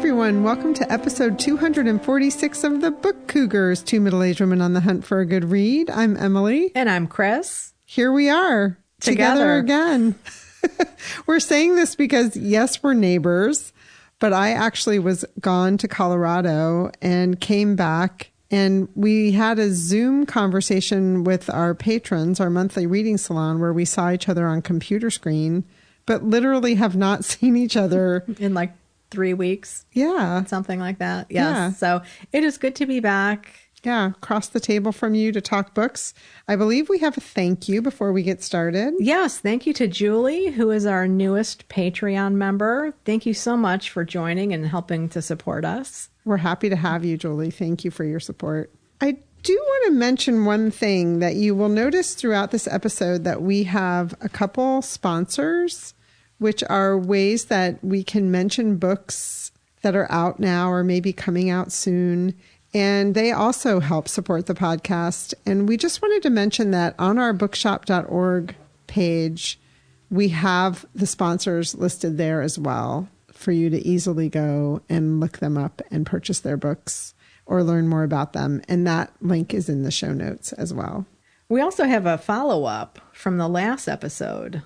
everyone. Welcome to episode 246 of the Book Cougars, two middle-aged women on the hunt for a good read. I'm Emily. And I'm Chris. Here we are, together again. We're saying this because, yes, we're neighbors, but I actually was gone to Colorado and came back, and we had a Zoom conversation with our patrons, our monthly reading salon, where we saw each other on computer screen, but literally have not seen each other in like 3 weeks. Yeah. Something like that. Yes. Yeah. So it is good to be back. Yeah. Across the table from you to talk books. I believe we have a thank you before we get started. Yes. Thank you to Julie, who is our newest Patreon member. Thank you so much for joining and helping to support us. We're happy to have you, Julie. Thank you for your support. I do want to mention one thing that you will notice throughout this episode, that we have a couple sponsors, which are ways that we can mention books that are out now or maybe coming out soon. And they also help support the podcast. And we just wanted to mention that on our bookshop.org page, we have the sponsors listed there as well for you to easily go and look them up and purchase their books or learn more about them. And that link is in the show notes as well. We also have a follow-up from the last episode.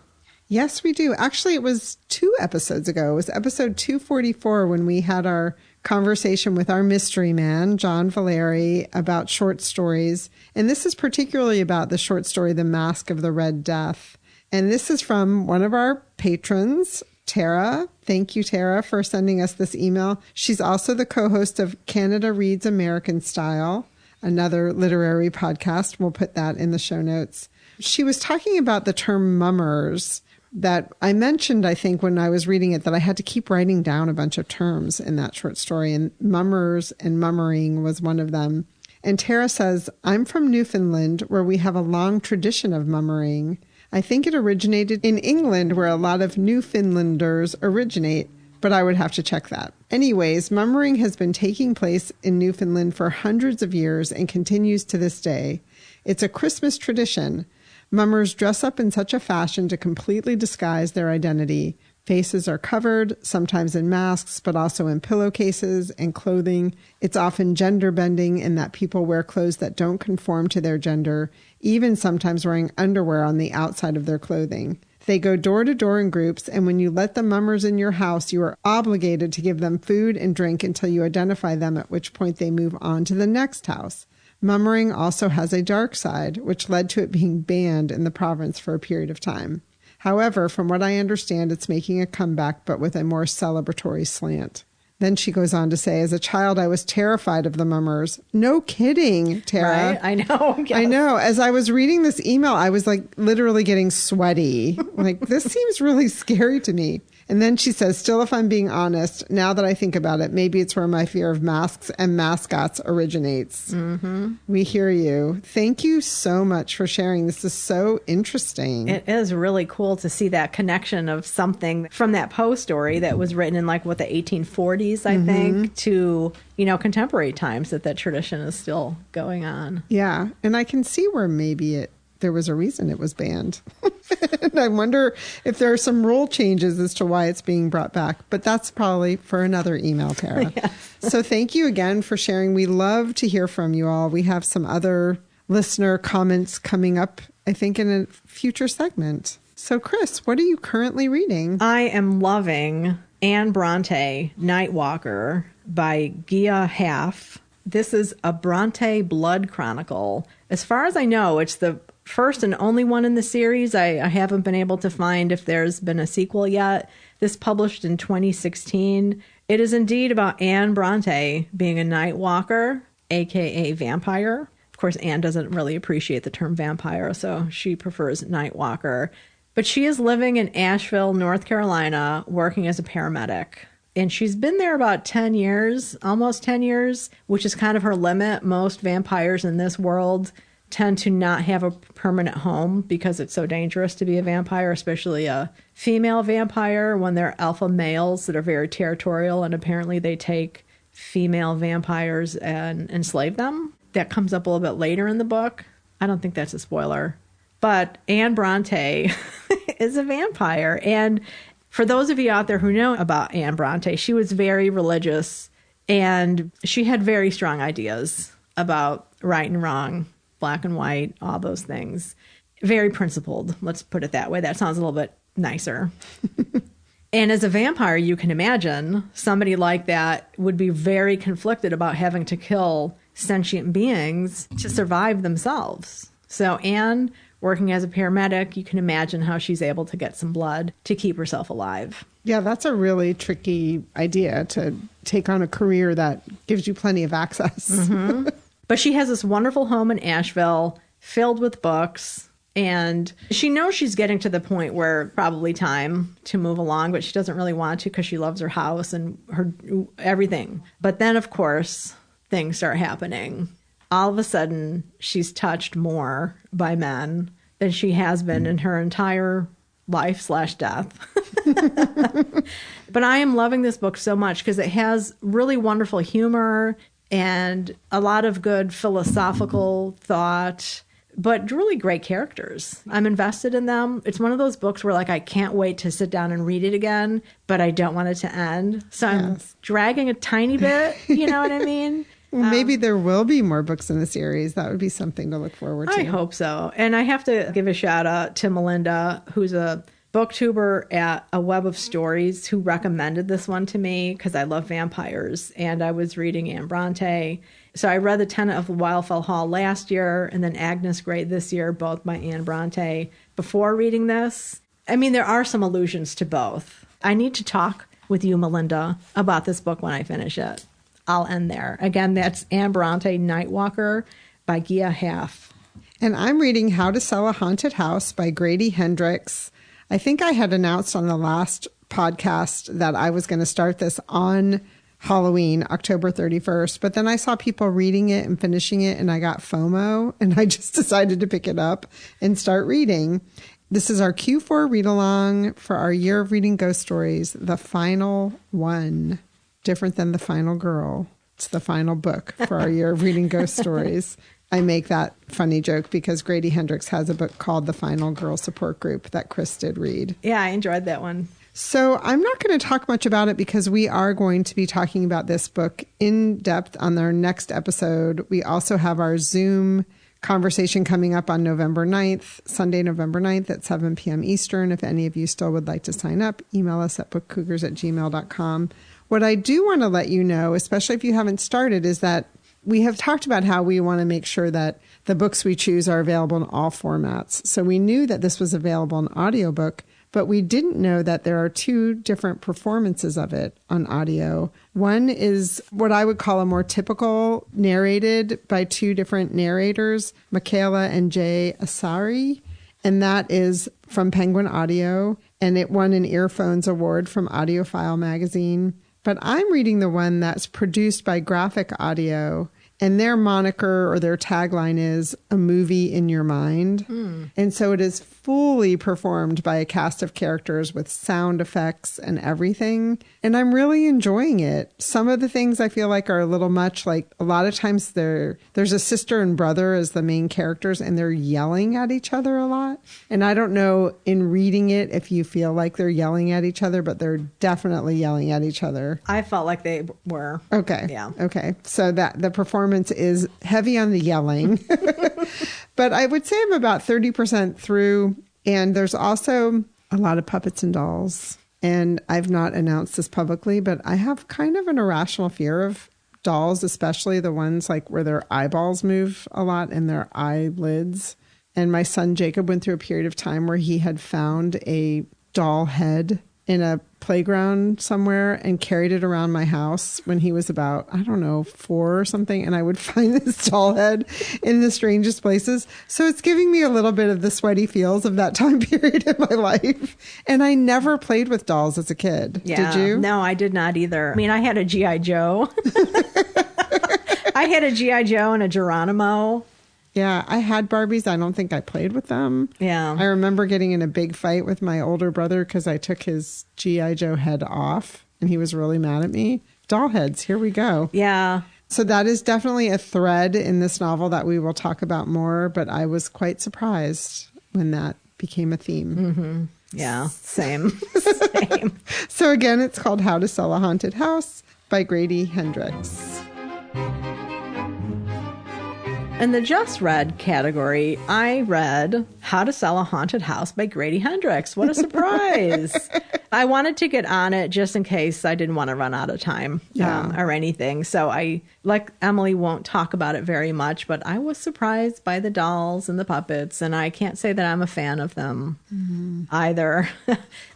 Yes, we do. Actually, it was 2 episodes ago. It was episode 244 when we had our conversation with our mystery man, John Valeri, about short stories. And this is particularly about the short story, The Mask of the Red Death. And this is from one of our patrons, Tara. Thank you, Tara, for sending us this email. She's also the co-host of Canada Reads American Style, another literary podcast. We'll put that in the show notes. She was talking about the term mummers that I mentioned, I think, when I was reading it, that I had to keep writing down a bunch of terms in that short story. And mummers and mummering was one of them. And Tara says, I'm from Newfoundland, where we have a long tradition of mummering. I think it originated in England, where a lot of Newfoundlanders originate, but I would have to check that. Anyways, mummering has been taking place in Newfoundland for hundreds of years and continues to this day. It's a Christmas tradition. Mummers dress up in such a fashion to completely disguise their identity. Faces are covered, sometimes in masks, but also in pillowcases and clothing. It's often gender bending in that people wear clothes that don't conform to their gender, even sometimes wearing underwear on the outside of their clothing. They go door to door in groups, and when you let the mummers in your house, you are obligated to give them food and drink until you identify them, at which point they move on to the next house. Mummering also has a dark side, which led to it being banned in the province for a period of time. However, from what I understand, it's making a comeback, but with a more celebratory slant. Then she goes on to say, as a child, I was terrified of the mummers. No kidding, Tara. Right? I know. Yes. I know. As I was reading this email, I was like literally getting sweaty. Like, this seems really scary to me. And then she says, still, if I'm being honest, now that I think about it, maybe it's where my fear of masks and mascots originates. Mm-hmm. We hear you. Thank you so much for sharing. This is so interesting. It is really cool to see that connection of something from that Poe story that was written in like, what, the 1840s, I think, to, you know, contemporary times, that tradition is still going on. Yeah. And I can see where maybe there was a reason it was banned. And I wonder if there are some rule changes as to why it's being brought back. But that's probably for another email, Tara. Yes. So thank you again for sharing. We love to hear from you all. We have some other listener comments coming up, I think, in a future segment. So, Chris, what are you currently reading? I am loving Anne Bronte, Nightwalker by Gia Haff. This is a Bronte blood chronicle. As far as I know, it's the first and only one in the series. I haven't been able to find if there's been a sequel yet. This published in 2016. It is indeed about Anne Bronte being a night walker, aka vampire. Of course, Anne doesn't really appreciate the term vampire, so she prefers night walker. But she is living in Asheville, North Carolina, working as a paramedic. And she's been there about 10 years, almost 10 years, which is kind of her limit. Most vampires in this world tend to not have a permanent home because it's so dangerous to be a vampire, especially a female vampire, when they're alpha males that are very territorial, and apparently they take female vampires and enslave them. That comes up a little bit later in the book. I don't think that's a spoiler. But Anne Bronte is a vampire, and For those of you out there who know about Anne Bronte, she was very religious and she had very strong ideas about right and wrong, black and white, all those things. Very principled, let's put it that way. That sounds a little bit nicer. And as a vampire, you can imagine somebody like that would be very conflicted about having to kill sentient beings to survive themselves. So Anne, working as a paramedic, you can imagine how she's able to get some blood to keep herself alive. Yeah, that's a really tricky idea to take on a career that gives you plenty of access. Mm-hmm. But she has this wonderful home in Asheville filled with books. And she knows she's getting to the point where probably time to move along, but she doesn't really want to because she loves her house and her everything. But then, of course, things start happening. All of a sudden, she's touched more by men than she has been in her entire life/death. But I am loving this book so much because it has really wonderful humor and a lot of good philosophical thought, but really great characters. I'm invested in them. It's one of those books where, like, I can't wait to sit down and read it again, but I don't want it to end. So I'm dragging a tiny bit, you know what I mean? Well, maybe there will be more books in the series. That would be something to look forward to. I hope so. And I have to give a shout out to Melinda, who's a booktuber at A Web of Stories, who recommended this one to me because I love vampires. And I was reading Anne Bronte. So I read The Tenant of Wildfell Hall last year and then Agnes Grey this year, both by Anne Bronte, before reading this. I mean, there are some allusions to both. I need to talk with you, Melinda, about this book when I finish it. I'll end there. Again, that's Anne Bronte, Nightwalker by Gia Haff. And I'm reading How to Sell a Haunted House by Grady Hendrix. I think I had announced on the last podcast that I was going to start this on Halloween, October 31st. But then I saw people reading it and finishing it, and I got FOMO, and I just decided to pick it up and start reading. This is our Q4 read-along for our Year of Reading Ghost Stories, the final one. Different than The Final Girl. It's the final book for our Year of Reading Ghost Stories. I make that funny joke because Grady Hendrix has a book called The Final Girl Support Group that Chris did read. Yeah, I enjoyed that one. So I'm not going to talk much about it because we are going to be talking about this book in depth on our next episode. We also have our Zoom conversation coming up on November 9th, Sunday, November 9th at 7 p.m. Eastern. If any of you still would like to sign up, email us at bookcougars@gmail.com. What I do want to let you know, especially if you haven't started, is that we have talked about how we want to make sure that the books we choose are available in all formats. So we knew that this was available in audiobook, but we didn't know that there are two different performances of it on audio. One is what I would call a more typical, narrated by two different narrators, Michaela and Jay Asari. And that is from Penguin Audio, and it won an Earphones Award from Audiophile magazine. But I'm reading the one that's produced by Graphic Audio, and their moniker or their tagline is A Movie in Your Mind. And so it is fully performed by a cast of characters with sound effects and everything. And I'm really enjoying it. Some of the things I feel like are a little much, like a lot of times there's a sister and brother as the main characters and they're yelling at each other a lot. And I don't know in reading it if you feel like they're yelling at each other, but they're definitely yelling at each other. I felt like they were. Okay. Yeah. Okay. So that the performance is heavy on the yelling. But I would say I'm about 30% through. And there's also a lot of puppets and dolls. And I've not announced this publicly, but I have kind of an irrational fear of dolls, especially the ones like where their eyeballs move a lot and their eyelids. And my son Jacob went through a period of time where he had found a doll head in a playground somewhere and carried it around my house when he was about, 4 or something. And I would find this doll head in the strangest places. So it's giving me a little bit of the sweaty feels of that time period in my life. And I never played with dolls as a kid. Yeah. Did you? No, I did not either. I mean, I had a G.I. Joe. I had a G.I. Joe and a Geronimo. Yeah, I had Barbies. I don't think I played with them. Yeah. I remember getting in a big fight with my older brother because I took his G.I. Joe head off and he was really mad at me. Doll heads, here we go. Yeah. So that is definitely a thread in this novel that we will talk about more, but I was quite surprised when that became a theme. Mm-hmm. Yeah, same. Same. So again, it's called How to Sell a Haunted House by Grady Hendrix. In the just read category, I read How to Sell a Haunted House by Grady Hendrix. What a surprise. I wanted to get on it just in case I didn't want to run out of time or anything. So I, like Emily, won't talk about it very much, but I was surprised by the dolls and the puppets, and I can't say that I'm a fan of them either.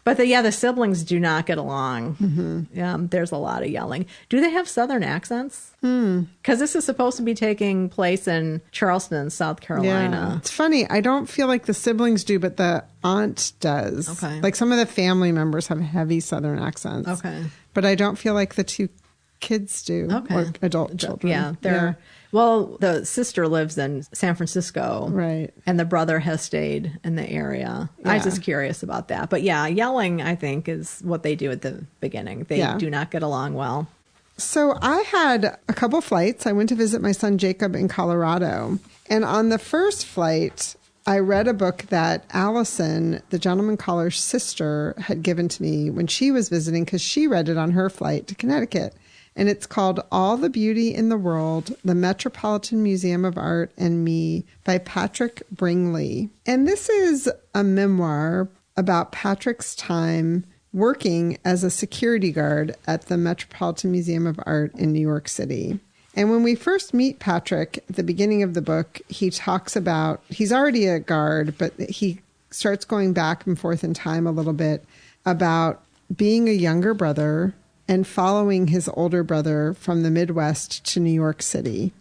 But the siblings do not get along. There's a lot of yelling. Do they have Southern accents? Because this is supposed to be taking place in Charleston, South Carolina. Yeah. It's funny. I don't feel like the siblings do, but the aunt does. Okay. Like some of the family members have heavy Southern accents. Okay. But I don't feel like the two kids do. Okay. Or adult children. Yeah. Well, the sister lives in San Francisco. Right. And the brother has stayed in the area. Yeah. I was just curious about that. But yeah, yelling, I think, is what they do at the beginning. They do not get along well. So I had a couple flights. I went to visit my son Jacob in Colorado. And on the first flight, I read a book that Allison, the gentleman caller's sister, had given to me when she was visiting because she read it on her flight to Connecticut. And it's called All the Beauty in the World, The Metropolitan Museum of Art and Me by Patrick Bringley. And this is a memoir about Patrick's time working as a security guard at the Metropolitan Museum of Art in New York City. And when we first meet Patrick at the beginning of the book, he talks about, he's already a guard, but he starts going back and forth in time a little bit about being a younger brother and following his older brother from the Midwest to New York City.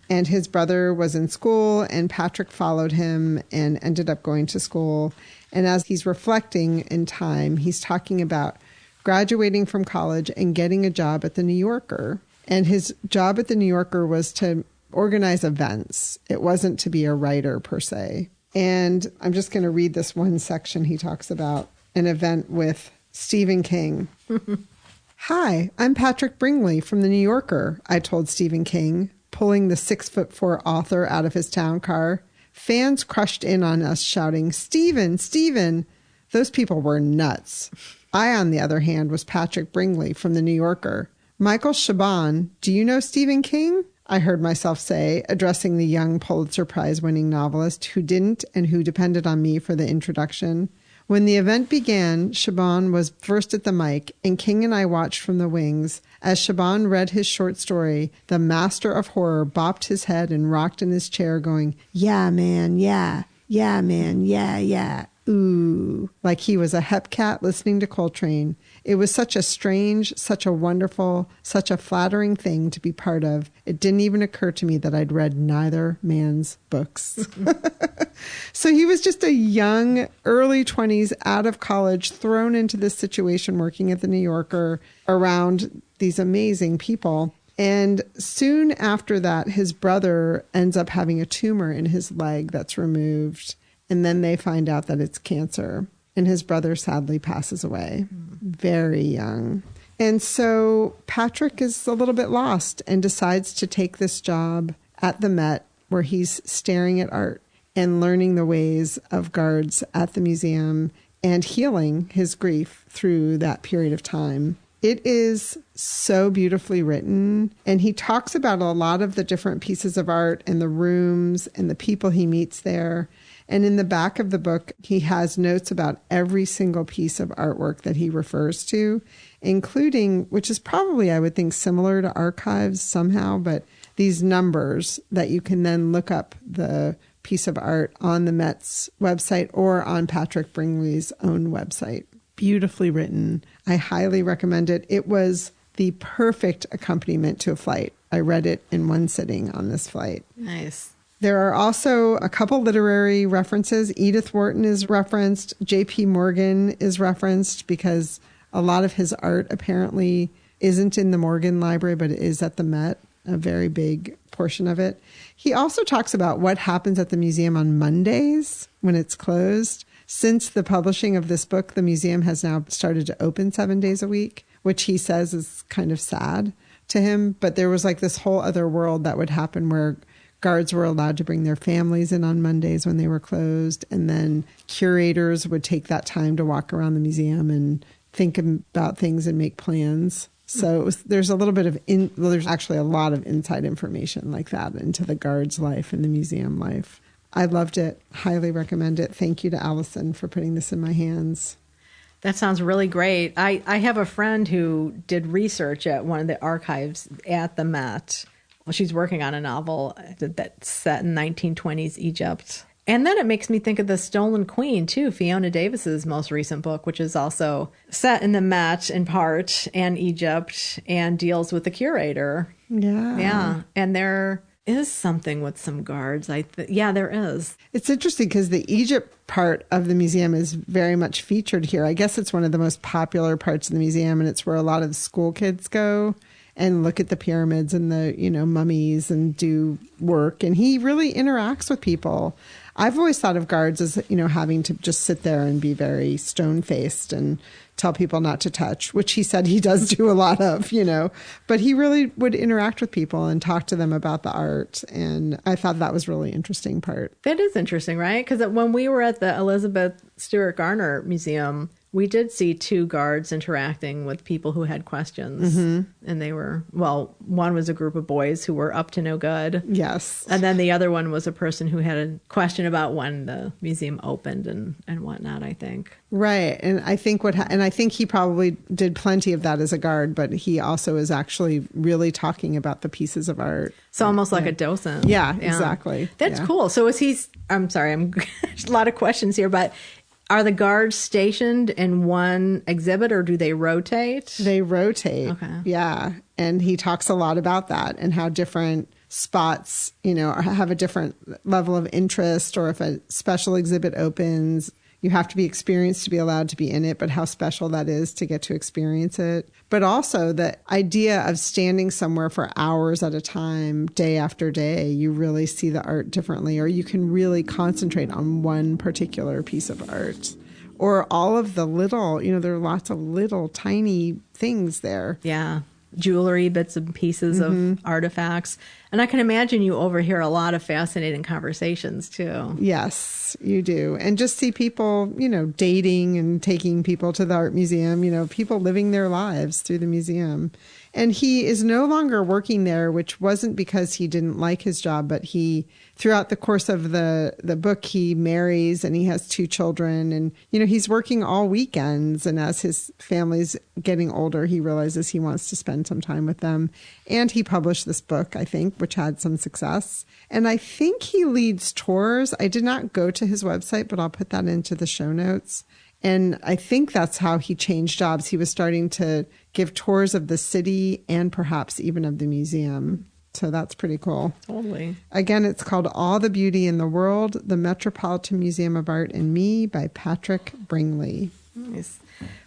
And his brother was in school, and Patrick followed him and ended up going to school. And as he's reflecting in time, he's talking about graduating from college and getting a job at the New Yorker. And his job at the New Yorker was to organize events. It wasn't to be a writer per se. And I'm just going to read this one section. He talks about an event with Stephen King. Hi, I'm Patrick Bringley from the New Yorker, I told Stephen King, pulling the 6'4" author out of his town car. Fans crushed in on us shouting, Stephen, Stephen. Those people were nuts. I, on the other hand, was Patrick Bringley from the New Yorker. Michael Chabon, do you know Stephen King? I heard myself say, addressing the young Pulitzer Prize-winning novelist who didn't and who depended on me for the introduction. When the event began, Chabon was first at the mic, and King and I watched from the wings. As Chabon read his short story, the master of horror bopped his head and rocked in his chair going, yeah, man, yeah, man, yeah, ooh, like he was a hepcat listening to Coltrane. It was such a strange, such a wonderful, such a flattering thing to be part of. It didn't even occur to me that I'd read neither man's books. So he was just a young, early 20s, out of college, thrown into this situation working at the New Yorker around these amazing people. And soon after that, his brother ends up having a tumor in his leg that's removed. And then they find out that it's cancer. And his brother sadly passes away, very young. And so Patrick is a little bit lost and decides to take this job at the Met, where he's staring at art and learning the ways of guards at the museum and healing his grief through that period of time. It is so beautifully written. And he talks about a lot of the different pieces of art and the rooms and the people he meets there. And in the back of the book, he has notes about every single piece of artwork that he refers to, including, which is probably, I would think, similar to archives somehow, but these numbers that you can then look up the piece of art on the Met's website or on Patrick Bringley's own website. Beautifully written. I highly recommend it. It was the perfect accompaniment to a flight. I read it in one sitting on this flight. Nice. There are also a couple literary references. Edith Wharton is referenced. J.P. Morgan is referenced because a lot of his art apparently isn't in the Morgan Library, but it is at the Met, a very big portion of it. He also talks about what happens at the museum on Mondays when it's closed. Since the publishing of this book, the museum has now started to open 7 days a week, which he says is kind of sad to him. But there was like this whole other world that would happen where guards were allowed to bring their families in on Mondays when they were closed. And then curators would take that time to walk around the museum and think about things and make plans. So there's a little bit of, there's actually a lot of inside information like that into the guards' life and the museum life. I loved it. Highly recommend it. Thank you to Allison for putting this in my hands. That sounds really great. I have a friend who did research at one of the archives at the Met. Well, she's working on a novel that's set in 1920s Egypt. And then it makes me think of The Stolen Queen, too, Fiona Davis's most recent book, which is also set in the Met in part and Egypt and deals with the curator. Yeah. Yeah. And there is something with some guards. Yeah, there is. It's interesting because the Egypt part of the museum is very much featured here. I guess it's one of the most popular parts of the museum, and it's where a lot of the school kids go and look at the pyramids and the, mummies and do work. And he really interacts with people. I've always thought of guards as, having to just sit there and be very stone-faced and tell people not to touch, which he said he does do a lot of, But he really would interact with people and talk to them about the art. And I thought that was really interesting part. That is interesting, right? Because when we were at the Elizabeth Stewart Garner Museum, we did see two guards interacting with people who had questions. Mm-hmm. And they were, one was a group of boys who were up to no good. Yes. And then the other one was a person who had a question about when the museum opened and whatnot, I think. Right. And I think I think he probably did plenty of that as a guard, but he also is actually really talking about the pieces of art. So almost like a docent. Yeah, exactly. That's cool. So I'm sorry, a lot of questions here, but are the guards stationed in one exhibit or do they rotate? They rotate. Okay. Yeah. And he talks a lot about that and how different spots, have a different level of interest, or if a special exhibit opens, you have to be experienced to be allowed to be in it, but how special that is to get to experience it. But also the idea of standing somewhere for hours at a time, day after day, you really see the art differently, or you can really concentrate on one particular piece of art. Or all of the little, there are lots of little tiny things there. Yeah. Jewelry, bits and pieces of artifacts. And I can imagine you overhear a lot of fascinating conversations too. Yes, you do. And just see people, dating and taking people to the art museum, people living their lives through the museum. And he is no longer working there, which wasn't because he didn't like his job, but throughout the course of the book, he marries and he has 2 children. And, he's working all weekends. And as his family's getting older, he realizes he wants to spend some time with them. And he published this book, I think, which had some success. And I think he leads tours. I did not go to his website, but I'll put that into the show notes. And I think that's how he changed jobs. He was starting to give tours of the city and perhaps even of the museum. So that's pretty cool. Totally. Again, it's called All the Beauty in the World, The Metropolitan Museum of Art and Me by Patrick Bringley. Nice.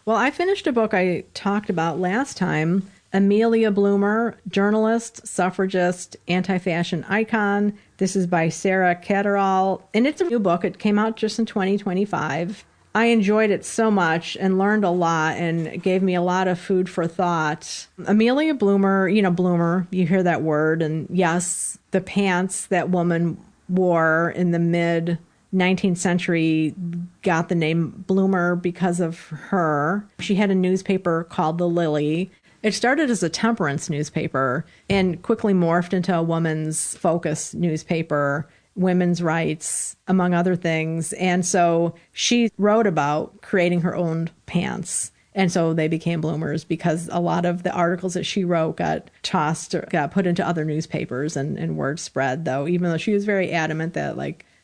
Well, I finished a book I talked about last time, Amelia Bloomer, journalist, suffragist, anti-fashion icon. This is by Sarah Catterall, and it's a new book. It came out just in 2025. I enjoyed it so much and learned a lot and gave me a lot of food for thought. Amelia Bloomer, Bloomer, you hear that word. And yes, the pants that woman wore in the mid 19th century got the name Bloomer because of her. She had a newspaper called The Lily. It started as a temperance newspaper and quickly morphed into a woman's focus newspaper, women's rights, among other things. And so she wrote about creating her own pants. And so they became bloomers because a lot of the articles that she wrote got tossed or got put into other newspapers and word spread, though, even though she was very adamant that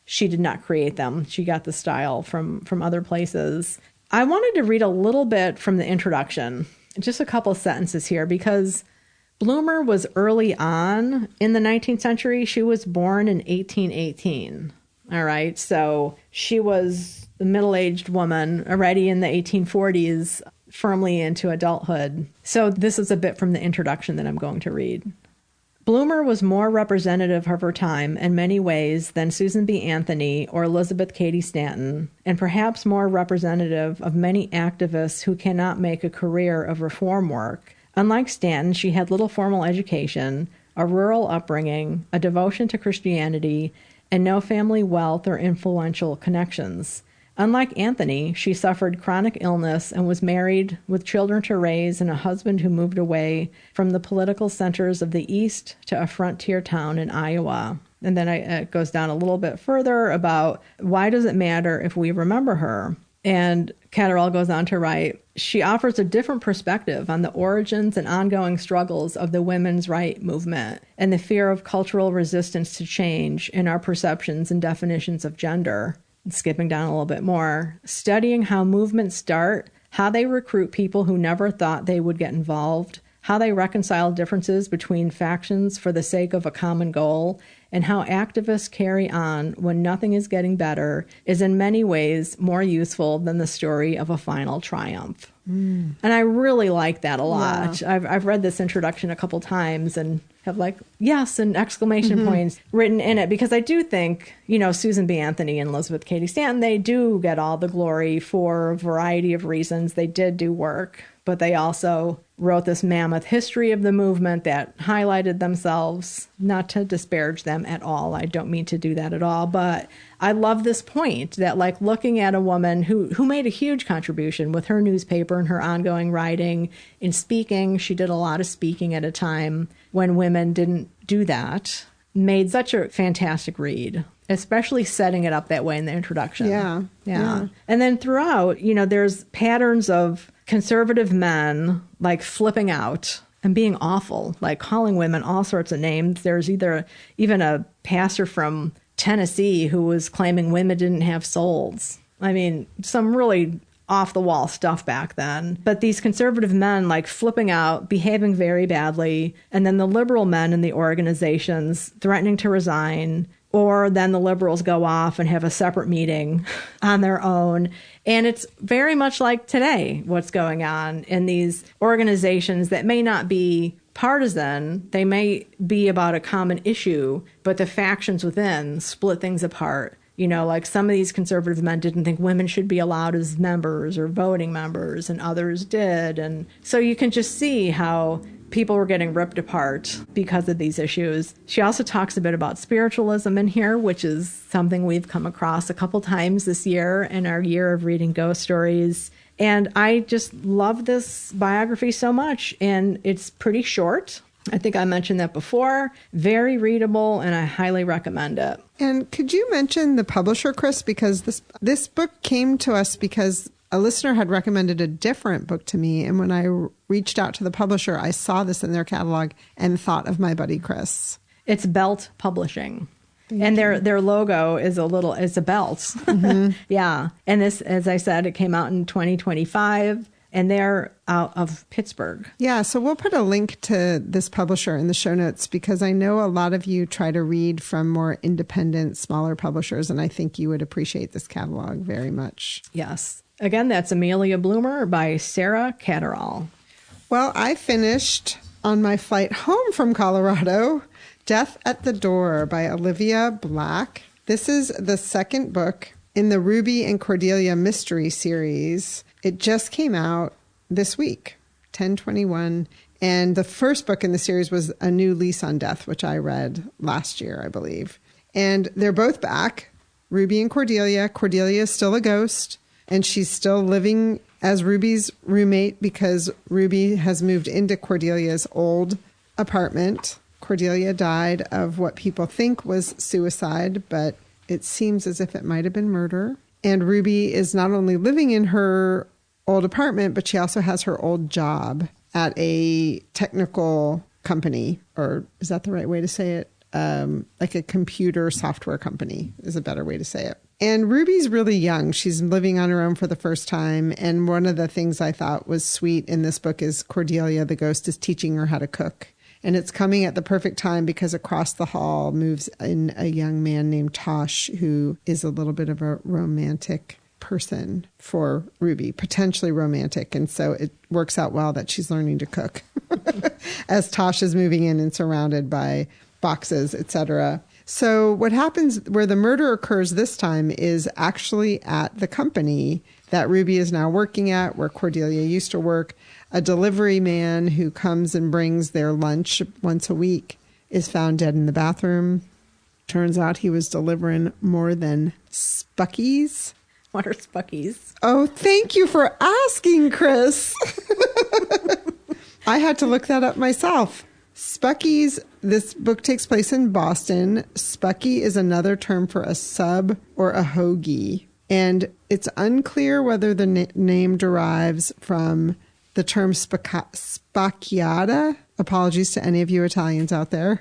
she did not create them. She got the style from other places. I wanted to read a little bit from the introduction, just a couple of sentences here, because Bloomer was early on in the 19th century. She was born in 1818. All right. So she was a middle-aged woman already in the 1840s, firmly into adulthood. So this is a bit from the introduction that I'm going to read. Bloomer was more representative of her time in many ways than Susan B. Anthony or Elizabeth Cady Stanton, and perhaps more representative of many activists who cannot make a career of reform work. Unlike Stanton, she had little formal education, a rural upbringing, a devotion to Christianity, and no family wealth or influential connections. Unlike Anthony, she suffered chronic illness and was married with children to raise and a husband who moved away from the political centers of the East to a frontier town in Iowa. And then it goes down a little bit further about why does it matter if we remember her? And Catterall goes on to write, she offers a different perspective on the origins and ongoing struggles of the women's right movement and the fear of cultural resistance to change in our perceptions and definitions of gender. Skipping down a little bit more, studying how movements start, how they recruit people who never thought they would get involved, how they reconcile differences between factions for the sake of a common goal, and how activists carry on when nothing is getting better is in many ways more useful than the story of a final triumph. And I really like that a lot. Yeah. I've read this introduction a couple times and have like, yes, and exclamation points written in it, because I do think, Susan B. Anthony and Elizabeth Cady Stanton, they do get all the glory for a variety of reasons. They did do work, but they also wrote this mammoth history of the movement that highlighted themselves, not to disparage them at all. I don't mean to do that at all, but I love this point that like looking at a woman who made a huge contribution with her newspaper and her ongoing writing in speaking. She did a lot of speaking at a time when women didn't do that, made such a fantastic read, especially setting it up that way in the introduction. Yeah. And then throughout, there's patterns of conservative men like flipping out and being awful, like calling women all sorts of names. There's even a pastor from Tennessee who was claiming women didn't have souls. I mean, some really off the wall stuff back then. But these conservative men like flipping out, behaving very badly, and then the liberal men in the organizations threatening to resign, or then the liberals go off and have a separate meeting on their own. And it's very much like today, what's going on in these organizations that may not be partisan. They may be about a common issue, but the factions within split things apart. Like some of these conservative men didn't think women should be allowed as members or voting members, and others did. And so you can just see how people were getting ripped apart because of these issues. She also talks a bit about spiritualism in here, which is something we've come across a couple times this year in our year of reading ghost stories. And I just love this biography so much. And it's pretty short. I think I mentioned that before. Very readable, and I highly recommend it. And could you mention the publisher, Chris? Because this book came to us because a listener had recommended a different book to me. And when I reached out to the publisher, I saw this in their catalog and thought of my buddy, Chris. It's Belt Publishing. And their logo is a belt. Yeah. And this, as I said, it came out in 2025. And they're out of Pittsburgh. Yeah, so we'll put a link to this publisher in the show notes, because I know a lot of you try to read from more independent, smaller publishers, and I think you would appreciate this catalog very much. Yes. Again, that's Amelia Bloomer by Sarah Catterall. Well, I finished on my flight home from Colorado, Death at the Door by Olivia Black. This is the second book in the Ruby and Cordelia mystery series. It just came out this week, 10/21. And the first book in the series was A New Lease on Death, which I read last year, I believe. And they're both back, Ruby and Cordelia. Cordelia is still a ghost, and she's still living as Ruby's roommate because Ruby has moved into Cordelia's old apartment. Cordelia died of what people think was suicide, but it seems as if it might have been murder. And Ruby is not only living in her old apartment, but she also has her old job at a technical company, or is that the right way to say it? Like a computer software company is a better way to say it. And Ruby's really young. She's living on her own for the first time. And one of the things I thought was sweet in this book is Cordelia, the ghost, is teaching her how to cook. And it's coming at the perfect time because across the hall moves in a young man named Tosh, who is a little bit of a romantic person for Ruby, potentially romantic. And so it works out well that she's learning to cook as Tosh is moving in and surrounded by boxes, etc. So what happens where the murder occurs this time is actually at the company that Ruby is now working at, where Cordelia used to work. A delivery man who comes and brings their lunch once a week is found dead in the bathroom. Turns out he was delivering more than Spuckies. What are Spuckies? Oh, thank you for asking, Chris. I had to look that up myself. Spuckies, this book takes place in Boston. Spucky is another term for a sub or a hoagie. And it's unclear whether the name derives from the term spacchiata. Apologies to any of you Italians out there,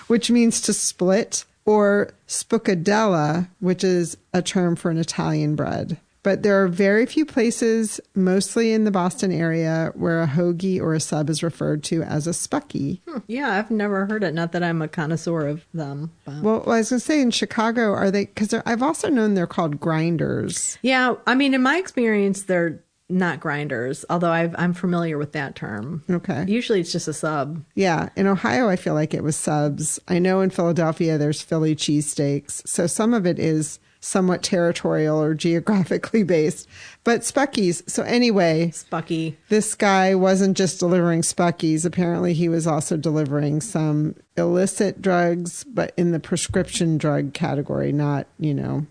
which means to split, or spuccadella, which is a term for an Italian bread. But there are very few places, mostly in the Boston area, where a hoagie or a sub is referred to as a spucky. Yeah, I've never heard it. Not that I'm a connoisseur of them. But... Well, I was going to say, in Chicago, are they... Because I've also known they're called grinders. Yeah, I mean, in my experience, they're not grinders, although I'm familiar with that term. Okay. Usually it's just a sub. Yeah. In Ohio, I feel like it was subs. I know in Philadelphia, there's Philly cheesesteaks. So some of it is somewhat territorial or geographically based. But Spuckies. So anyway, Spucky. This guy wasn't just delivering Spuckies. Apparently, he was also delivering some illicit drugs, but in the prescription drug category, not, the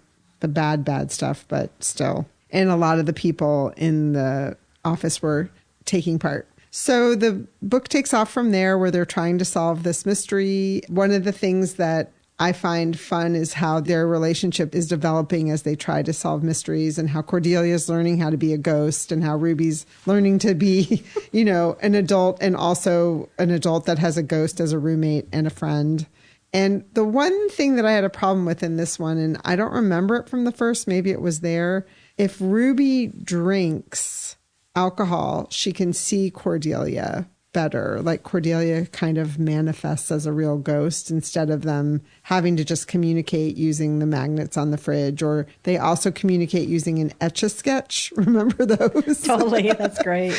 bad stuff, but still. And a lot of the people in the office were taking part. So the book takes off from there where they're trying to solve this mystery. One of the things that I find fun is how their relationship is developing as they try to solve mysteries, and how Cordelia's learning how to be a ghost, and how Ruby's learning to be, an adult, and also an adult that has a ghost as a roommate and a friend. And the one thing that I had a problem with in this one, and I don't remember it from the first, maybe it was there. If Ruby drinks alcohol, she can see Cordelia better. Like Cordelia kind of manifests as a real ghost instead of them having to just communicate using the magnets on the fridge. Or they also communicate using an Etch-a-Sketch. Remember those? Totally. That's great.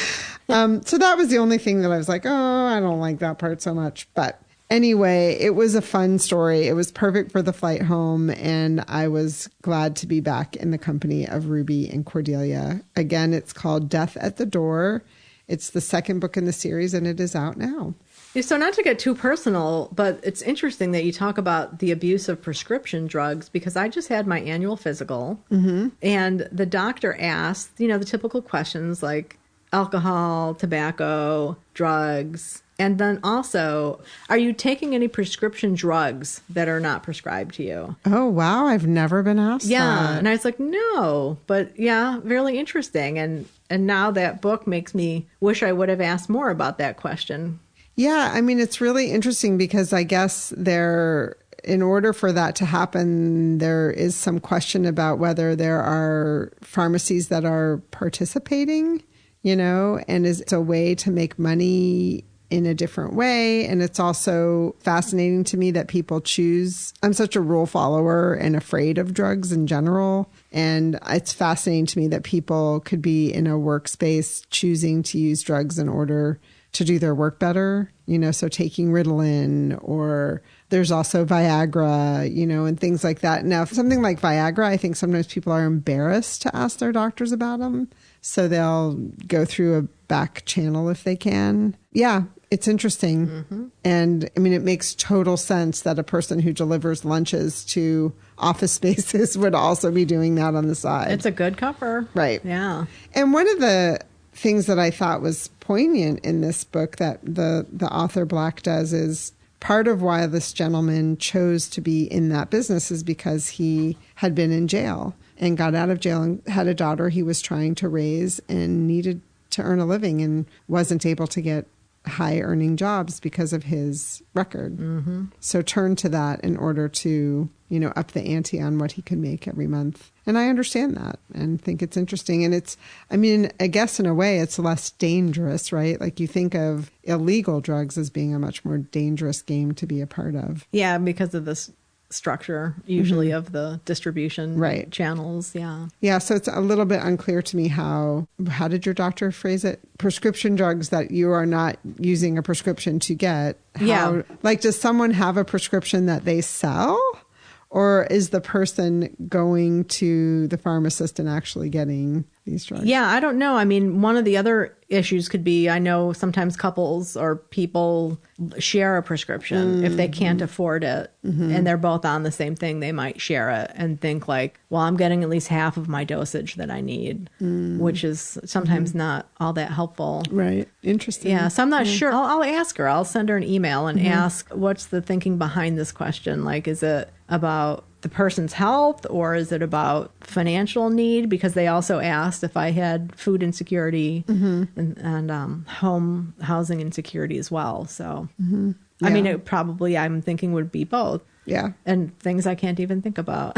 So that was the only thing that I was like, oh, I don't like that part so much. But anyway, it was a fun story. It was perfect for the flight home, and I was glad to be back in the company of Ruby and Cordelia. Again, it's called Death at the Door. It's the second book in the series, and it is out now. So not to get too personal, but it's interesting that you talk about the abuse of prescription drugs, because I just had my annual physical, and the doctor asked, the typical questions like alcohol, tobacco, drugs. And then also, are you taking any prescription drugs that are not prescribed to you? Oh, wow. I've never been asked that. And I was like, no. But yeah, really interesting. And now that book makes me wish I would have asked more about that question. Yeah. I mean, it's really interesting because I guess in order for that to happen, there is some question about whether there are pharmacies that are participating, and is it a way to make money in a different way. And it's also fascinating to me that people choose. I'm such a rule follower and afraid of drugs in general. And it's fascinating to me that people could be in a workspace choosing to use drugs in order to do their work better, so taking Ritalin, or there's also Viagra, and things like that. Now, something like Viagra, I think sometimes people are embarrassed to ask their doctors about them. So they'll go through a back channel if they can. Yeah, it's interesting. And I mean, it makes total sense that a person who delivers lunches to office spaces would also be doing that on the side. It's a good cover. Right. Yeah. And one of the things that I thought was poignant in this book that the author Black does is part of why this gentleman chose to be in that business is because he had been in jail and got out of jail and had a daughter he was trying to raise and needed to earn a living and wasn't able to get high earning jobs because of his record. So turned to that in order to, up the ante on what he could make every month. And I understand that and think it's interesting. And I guess in a way it's less dangerous, right? Like you think of illegal drugs as being a much more dangerous game to be a part of. Yeah, because of this structure usually of the distribution channels. Yeah. So it's a little bit unclear to me how did your doctor phrase it? Prescription drugs that you are not using a prescription to get. Like, does someone have a prescription that they sell? Or is the person going to the pharmacist and actually getting these drugs? Yeah, I don't know. I mean, one of the other issues could be, I know sometimes couples or people share a prescription if they can't afford it and they're both on the same thing, they might share it and think like, well, I'm getting at least half of my dosage that I need, which is sometimes not all that helpful. Right. Interesting. Yeah. So I'm not sure. I'll ask her. I'll send her an email and ask what's the thinking behind this question. Like, is it about the person's health or is it about financial need? Because they also asked if I had food insecurity and home housing insecurity as well. So, I mean, it probably, I'm thinking would be both. Yeah. And things I can't even think about.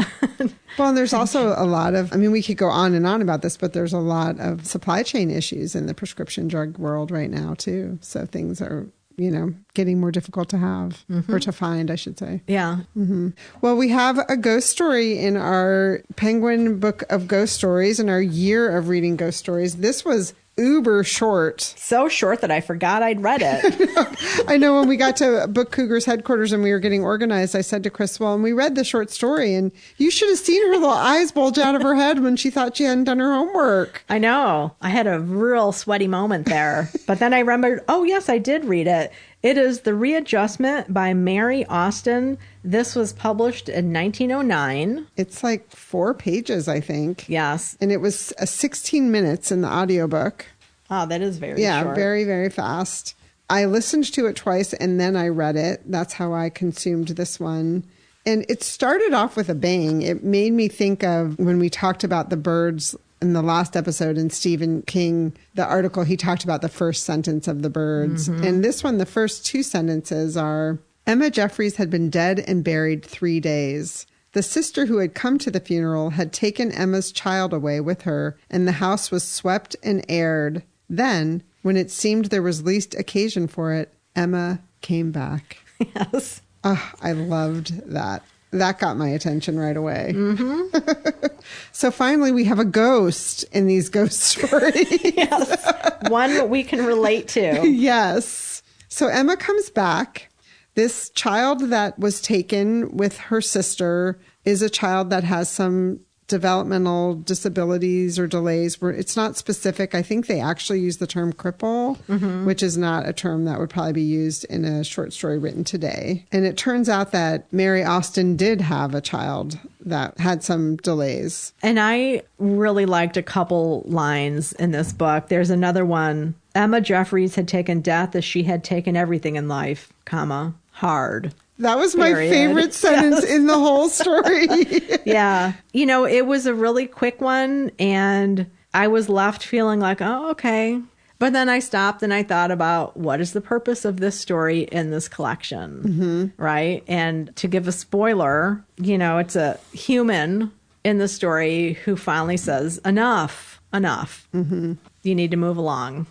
Well, and there's also a lot of, I mean, we could go on and on about this, but there's a lot of supply chain issues in the prescription drug world right now, too. So things are, you know, getting more difficult to have or to find, I should say. Yeah. Well, we have a ghost story in our Penguin Book of Ghost Stories in our year of reading ghost stories. This was uber short. So short that I forgot I'd read it. I know when we got to Book Cougars headquarters and we were getting organized, I said to Chris, well, and we read the short story and you should have seen her little eyes bulge out of her head when she thought she hadn't done her homework. I know. I had a real sweaty moment there. But then I remembered, oh, yes, I did read it. It is The Readjustment by Mary Austin. This was published in 1909. It's like 4 pages, I think. Yes. And it was 16 minutes in the audiobook. Oh, that is very short. Yeah, very, very fast. I listened to it twice and then I read it. That's how I consumed this one. And it started off with a bang. It made me think of when we talked about the birds in the last episode in Stephen King, the article, he talked about the first sentence of the birds. And this one, the first 2 sentences are, Emma Jeffries had been dead and buried 3 days. The sister who had come to the funeral had taken Emma's child away with her, and the house was swept and aired. Then, when it seemed there was least occasion for it, Emma came back. Yes. I loved that. That got my attention right away. So finally, we have a ghost in these ghost stories. Yes. One we can relate to. Yes. So Emma comes back. This child that was taken with her sister is a child that has some developmental disabilities or delays where it's not specific. I think they actually use the term cripple, which is not a term that would probably be used in a short story written today. And it turns out that Mary Austin did have a child that had some delays. And I really liked a couple lines in this book. There's another one. Emma Jeffries had taken death as she had taken everything in life, comma, hard. That was my Period. favorite sentence in the whole story. Yeah. You know, it was a really quick one and I was left feeling like, oh, okay. But then I stopped and I thought about what is the purpose of this story in this collection, right? And to give a spoiler, you know, it's a human in the story who finally says, enough. You need to move along.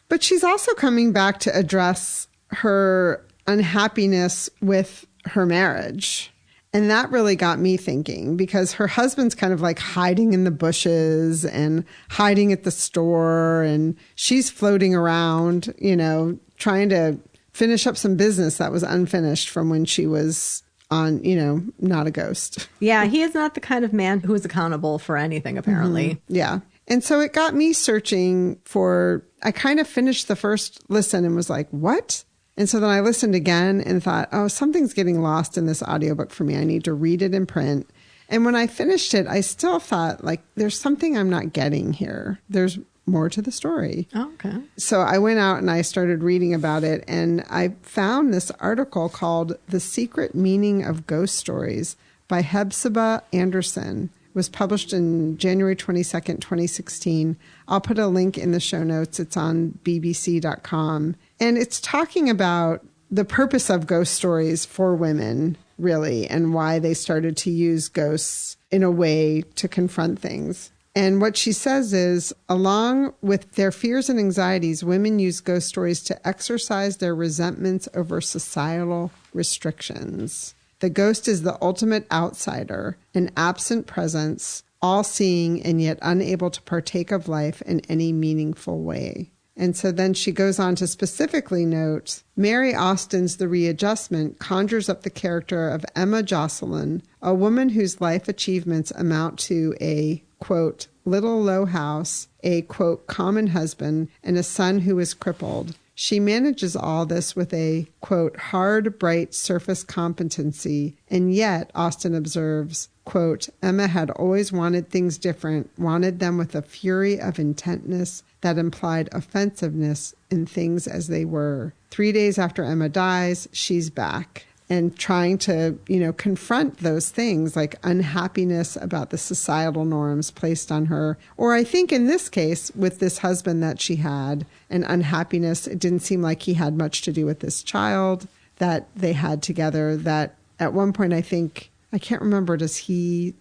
But she's also coming back to address her unhappiness with her marriage. And that really got me thinking because her husband's kind of like hiding in the bushes and hiding at the store. And she's floating around, you know, trying to finish up some business that was unfinished from when she was on, you know, not a ghost. Yeah, he is not the kind of man who is accountable for anything, apparently. Yeah. And so it got me searching for, I kind of finished the first listen and was like, what? And so then I listened again and thought, oh, something's getting lost in this audiobook for me. I need to read it in print. And when I finished it, I still thought, like, there's something I'm not getting here. There's more to the story. Oh, okay. So I went out and I started reading about it. And I found this article called The Secret Meaning of Ghost Stories by Hepzibah Anderson. It was published in January 22nd, 2016. I'll put a link in the show notes. It's on bbc.com. And it's talking about the purpose of ghost stories for women, really, and why they started to use ghosts in a way to confront things. And what she says is, along with their fears and anxieties, women use ghost stories to exercise their resentments over societal restrictions. The ghost is the ultimate outsider, an absent presence, all-seeing and yet unable to partake of life in any meaningful way. And so then she goes on to specifically note, Mary Austen's The Readjustment conjures up the character of Emma Jocelyn, a woman whose life achievements amount to a, quote, little low house, a, quote, common husband, and a son who is crippled. She manages all this with a, quote, hard, bright surface competency. And yet, Austen observes, quote, Emma had always wanted things different, wanted them with a fury of intentness that implied offensiveness in things as they were. 3 days after Emma dies, she's back and trying to, confront those things like unhappiness about the societal norms placed on her. Or I think in this case, with this husband that she had, and unhappiness, it didn't seem like he had much to do with this child that they had together. That at one point, I think, I can't remember, does he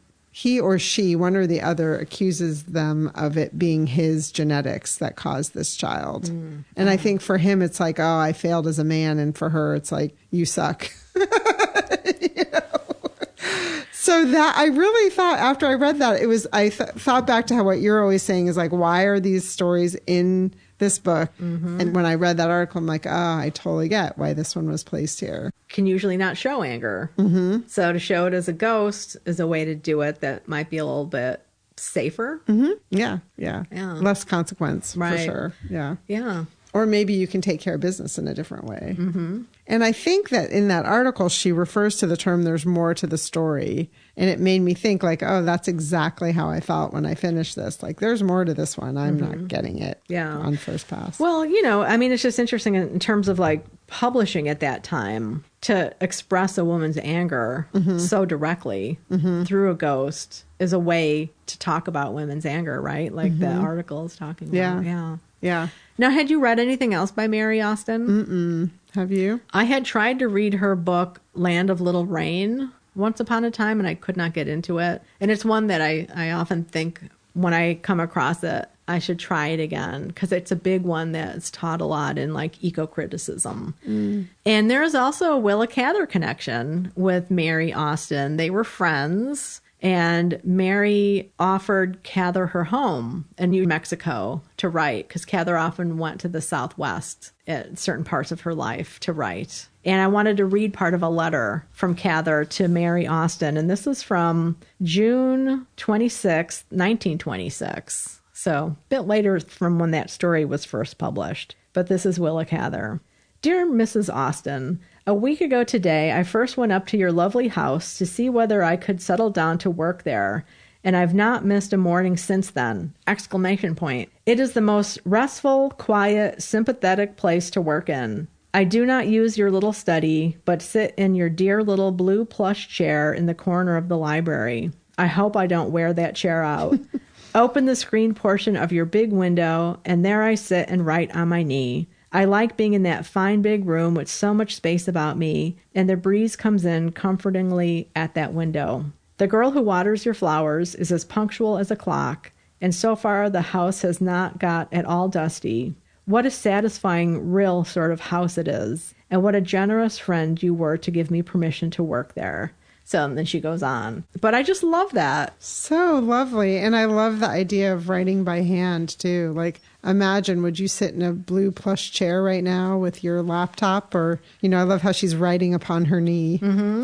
or she, one or the other, accuses them of it being his genetics that caused this child. And I think for him, it's like, oh, I failed as a man. And for her, it's like, you suck. So that I really thought after I read that, I thought back to what you're always saying is like, why are these stories in this book? And when I read that article, I'm like, I totally get why this one was placed here. Can usually not show anger. So to show it as a ghost is a way to do it that might be a little bit safer. Yeah. Less consequence, for sure. Yeah. Or maybe you can take care of business in a different way. And I think that in that article, she refers to the term, there's more to the story. And it made me think like, oh, that's exactly how I felt when I finished this. Like, there's more to this one. I'm not getting it on first pass. Well, it's just interesting in terms of like publishing at that time to express a woman's anger so directly through a ghost is a way to talk about women's anger, right? Like the article is talking about. Yeah. Now, had you read anything else by Mary Austen? Have you? I had tried to read her book, Land of Little Rain, once upon a time, and I could not get into it. And it's one that I often think when I come across it, I should try it again because it's a big one that's taught a lot in like eco-criticism. And there's also a Willa Cather connection with Mary Austen. They were friends. And Mary offered Cather her home in New Mexico to write because Cather often went to the Southwest at certain parts of her life to write. And I wanted to read part of a letter from Cather to Mary Austen. And this is from June 26, 1926. So a bit later from when that story was first published. But this is Willa Cather. Dear Mrs. Austen, a week ago today, I first went up to your lovely house to see whether I could settle down to work there, and I've not missed a morning since then! ! It is the most restful, quiet, sympathetic place to work in. I do not use your little study, but sit in your dear little blue plush chair in the corner of the library. I hope I don't wear that chair out. Open the screen portion of your big window, and there I sit and write on my knee. I like being in that fine big room with so much space about me, and the breeze comes in comfortingly at that window. The girl who waters your flowers is as punctual as a clock, and so far the house has not got at all dusty. What a satisfying, real sort of house it is, and what a generous friend you were to give me permission to work there. So and then she goes on. But I just love that. So lovely. And I love the idea of writing by hand, too. Like, imagine, would you sit in a blue plush chair right now with your laptop? Or, I love how she's writing upon her knee.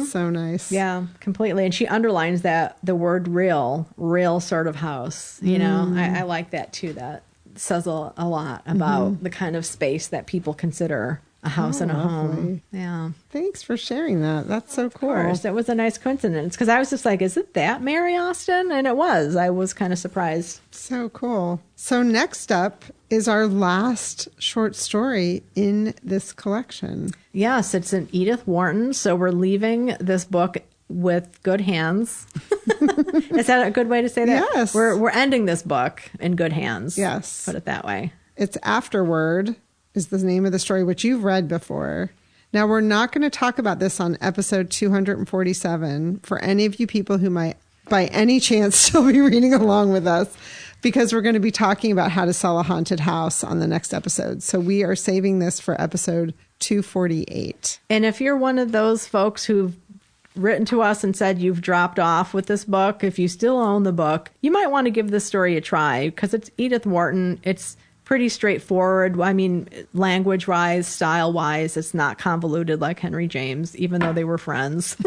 So nice. Yeah, completely. And she underlines that the word real sort of house. I like that, too. That says a lot about the kind of space that people consider a house and a home. Yeah. Thanks for sharing that. That's so cool. Of course. It was a nice coincidence because I was just like, is it that Mary Austen? And it was. I was kind of surprised. So cool. So next up is our last short story in this collection. Yes, it's an Edith Wharton. So we're leaving this book with good hands. Is that a good way to say that? Yes. We're ending this book in good hands. Yes. Put it that way. It's Afterward is the name of the story, which you've read before. Now, we're not going to talk about this on episode 247 for any of you people who might, by any chance, still be reading along with us, because we're going to be talking about how to sell a haunted house on the next episode. So we are saving this for episode 248. And if you're one of those folks who've written to us and said you've dropped off with this book, if you still own the book, you might want to give this story a try because it's Edith Wharton. It's pretty straightforward. I mean, language-wise, style-wise, it's not convoluted like Henry James, even though they were friends.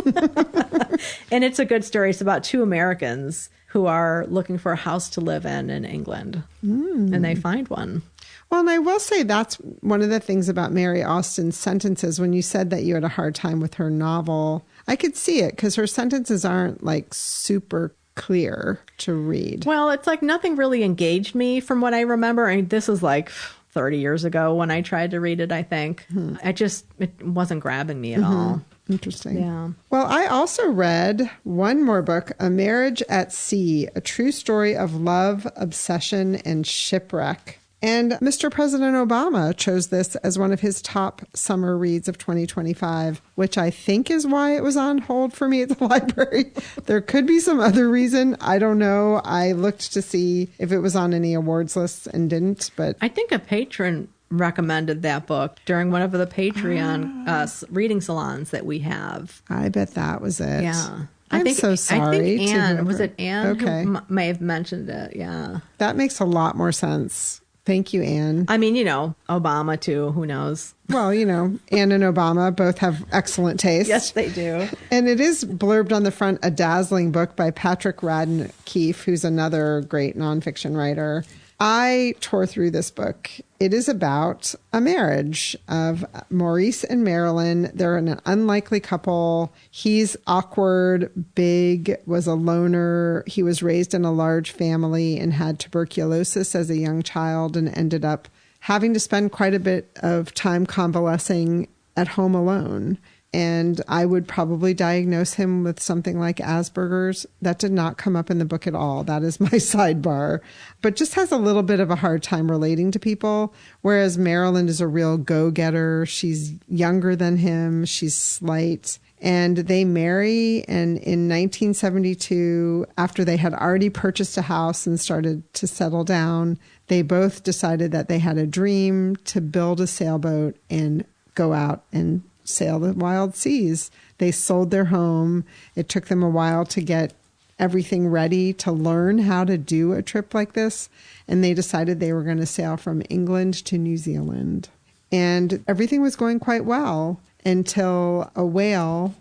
And it's a good story. It's about two Americans who are looking for a house to live in England. And they find one. Well, and I will say that's one of the things about Mary Austen's sentences. When you said that you had a hard time with her novel, I could see it because her sentences aren't like super clear to read. Well, it's like nothing really engaged me from what I remember. And this was like 30 years ago when I tried to read it, I think. It wasn't grabbing me at all. Interesting. Yeah. Well, I also read one more book, A Marriage at Sea, a true story of love, obsession, and shipwreck. And Mr. President Obama chose this as one of his top summer reads of 2025, which I think is why it was on hold for me at the library. There could be some other reason. I don't know. I looked to see if it was on any awards lists and didn't, but I think a patron recommended that book during one of the Patreon reading salons that we have. I bet that was it. Yeah. I'm so sorry. I think Anne, was it Anne who may have mentioned it? Yeah. That makes a lot more sense. Thank you, Anne. I mean, Obama too. Who knows? Well, Anne and Obama both have excellent taste. Yes, they do. And it is blurbed on the front, a dazzling book by Patrick Radden Keefe, who's another great nonfiction writer. I tore through this book. It is about a marriage of Maurice and Marilyn. They're an unlikely couple. He's awkward, big, was a loner. He was raised in a large family and had tuberculosis as a young child and ended up having to spend quite a bit of time convalescing at home alone. And I would probably diagnose him with something like Asperger's. That did not come up in the book at all. That is my sidebar. But just has a little bit of a hard time relating to people. Whereas Marilyn is a real go-getter. She's younger than him. She's slight. And they marry. And in 1972, after they had already purchased a house and started to settle down, they both decided that they had a dream to build a sailboat and go out and sail the wild seas. They sold their home. It took them a while to get everything ready to learn how to do a trip like this. And they decided they were going to sail from England to New Zealand. And everything was going quite well until a whale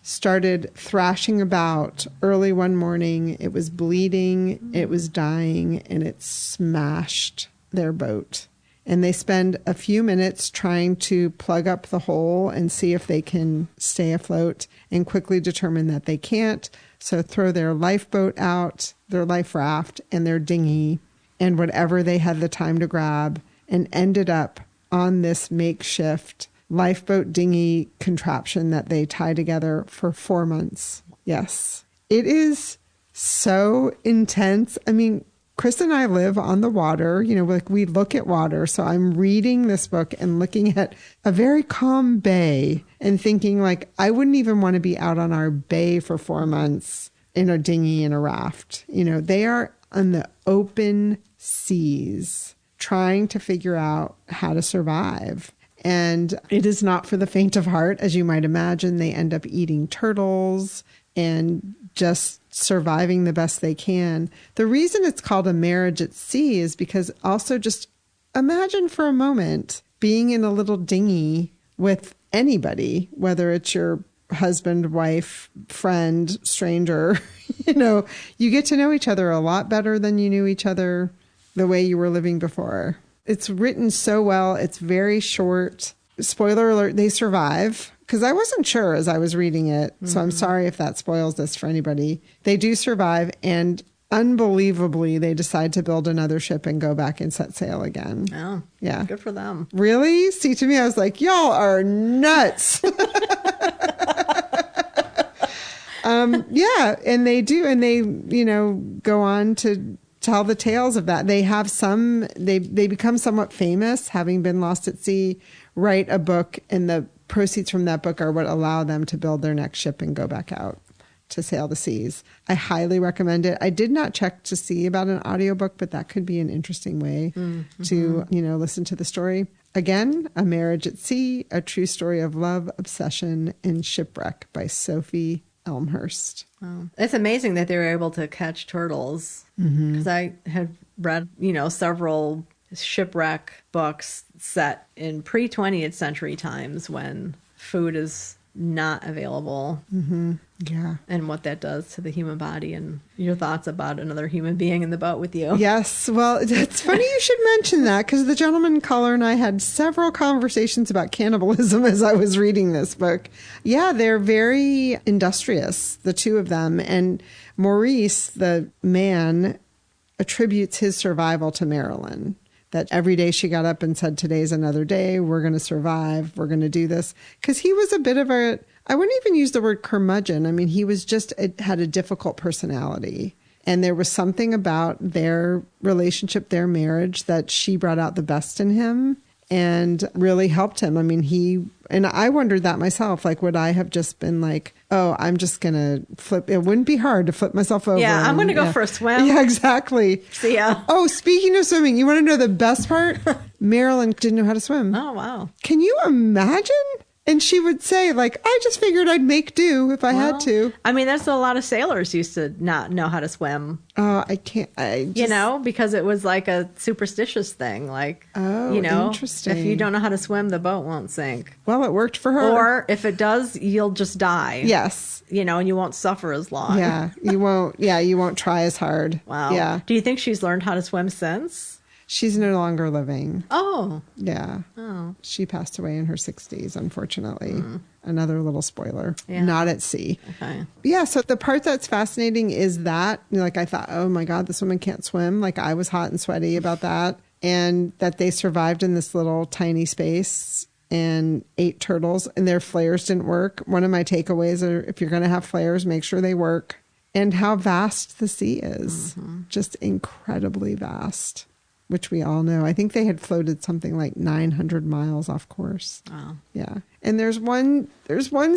started thrashing about early one morning. It was bleeding, it was dying, and it smashed their boat. And they spend a few minutes trying to plug up the hole and see if they can stay afloat, and quickly determine that they can't. So throw their lifeboat out, their life raft, and their dinghy, and whatever they had the time to grab, and ended up on this makeshift lifeboat dinghy contraption that they tie together for 4 months. Yes. It is so intense. I mean, Chris and I live on the water, we look at water. So I'm reading this book and looking at a very calm bay and thinking I wouldn't even want to be out on our bay for 4 months in a dinghy and a raft. They are on the open seas trying to figure out how to survive. And it is not for the faint of heart, as you might imagine. They end up eating turtles and just surviving the best they can. The reason it's called A Marriage at Sea is because also just imagine for a moment being in a little dinghy with anybody, whether it's your husband, wife, friend, stranger. You get to know each other a lot better than you knew each other the way you were living before. It's written so well. It's very short. Spoiler alert, they survive. Because I wasn't sure as I was reading it. So I'm sorry if that spoils this for anybody. They do survive. And unbelievably, they decide to build another ship and go back and set sail again. Oh, yeah. Good for them. Really? See, to me, I was like, y'all are nuts. Yeah. And they do. And they, go on to tell the tales of that. They have they become somewhat famous, having been lost at sea, write a book, and the proceeds from that book are what allow them to build their next ship and go back out to sail the seas. I highly recommend it. I did not check to see about an audiobook, but that could be an interesting way to, listen to the story. Again, A Marriage at Sea, a true story of love, obsession, and shipwreck by Sophie Elmhurst. Wow. It's amazing that they were able to catch turtles, because I had read, several shipwreck books set in pre-20th century times when food is not available. Mm-hmm. Yeah. And what that does to the human body, and your thoughts about another human being in the boat with you. Yes. Well, it's funny you should mention that, because the gentleman caller and I had several conversations about cannibalism as I was reading this book. Yeah, they're very industrious, the two of them. And Maurice, the man, attributes his survival to Marilyn. That every day she got up and said, today's another day. We're going to survive. We're going to do this. Because he was a bit of a, I wouldn't even use the word curmudgeon. I mean, he was just, it had a difficult personality. And there was something about their relationship, their marriage, that she brought out the best in him and really helped him. I mean, and I wondered that myself. Like, would I have just been like, oh, I'm just going to flip. It wouldn't be hard to flip myself over. Yeah, I'm going to go for a swim. Yeah, exactly. See ya. Oh, speaking of swimming, you want to know the best part? Marilyn didn't know how to swim. Oh, wow. Can you imagine? And she would say, like, I just figured I'd make do if I had to. I mean, that's a lot of sailors used to not know how to swim. I can't. Because it was like a superstitious thing. Like, interesting. If you don't know how to swim, the boat won't sink. Well, it worked for her. Or if it does, you'll just die. Yes. And you won't suffer as long. Yeah, you won't. Yeah, you won't try as hard. Wow. Yeah. Do you think she's learned how to swim since? She's no longer living. Oh. Yeah. Oh. She passed away in her 60s, unfortunately. Another little spoiler. Yeah. Not at sea. Okay. Yeah, so the part that's fascinating is that, like, I thought, oh my God, this woman can't swim. Like, I was hot and sweaty about that. And that they survived in this little tiny space and ate turtles, and their flares didn't work. One of my takeaways are, if you're going to have flares, make sure they work. And how vast the sea is. Just incredibly vast. Which we all know. I think they had floated something like 900 miles off course. Wow. Yeah. And there's one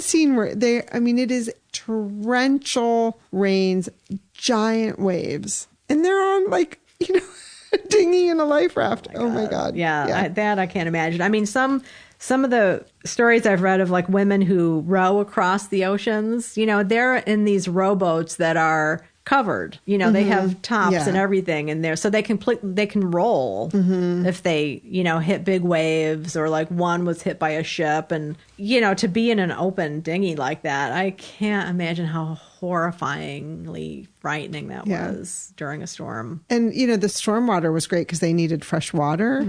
scene where it is torrential rains, giant waves. And they're on, like, a dinghy and a life raft. Oh my God. Yeah. That I can't imagine. I mean, some of the stories I've read of, like, women who row across the oceans, they're in these rowboats that are covered, they have tops and everything in there, so they can roll if they hit big waves, or like one was hit by a ship. And to be in an open dinghy like that, I can't imagine how horrifyingly frightening that was during a storm. And the storm water was great because they needed fresh water,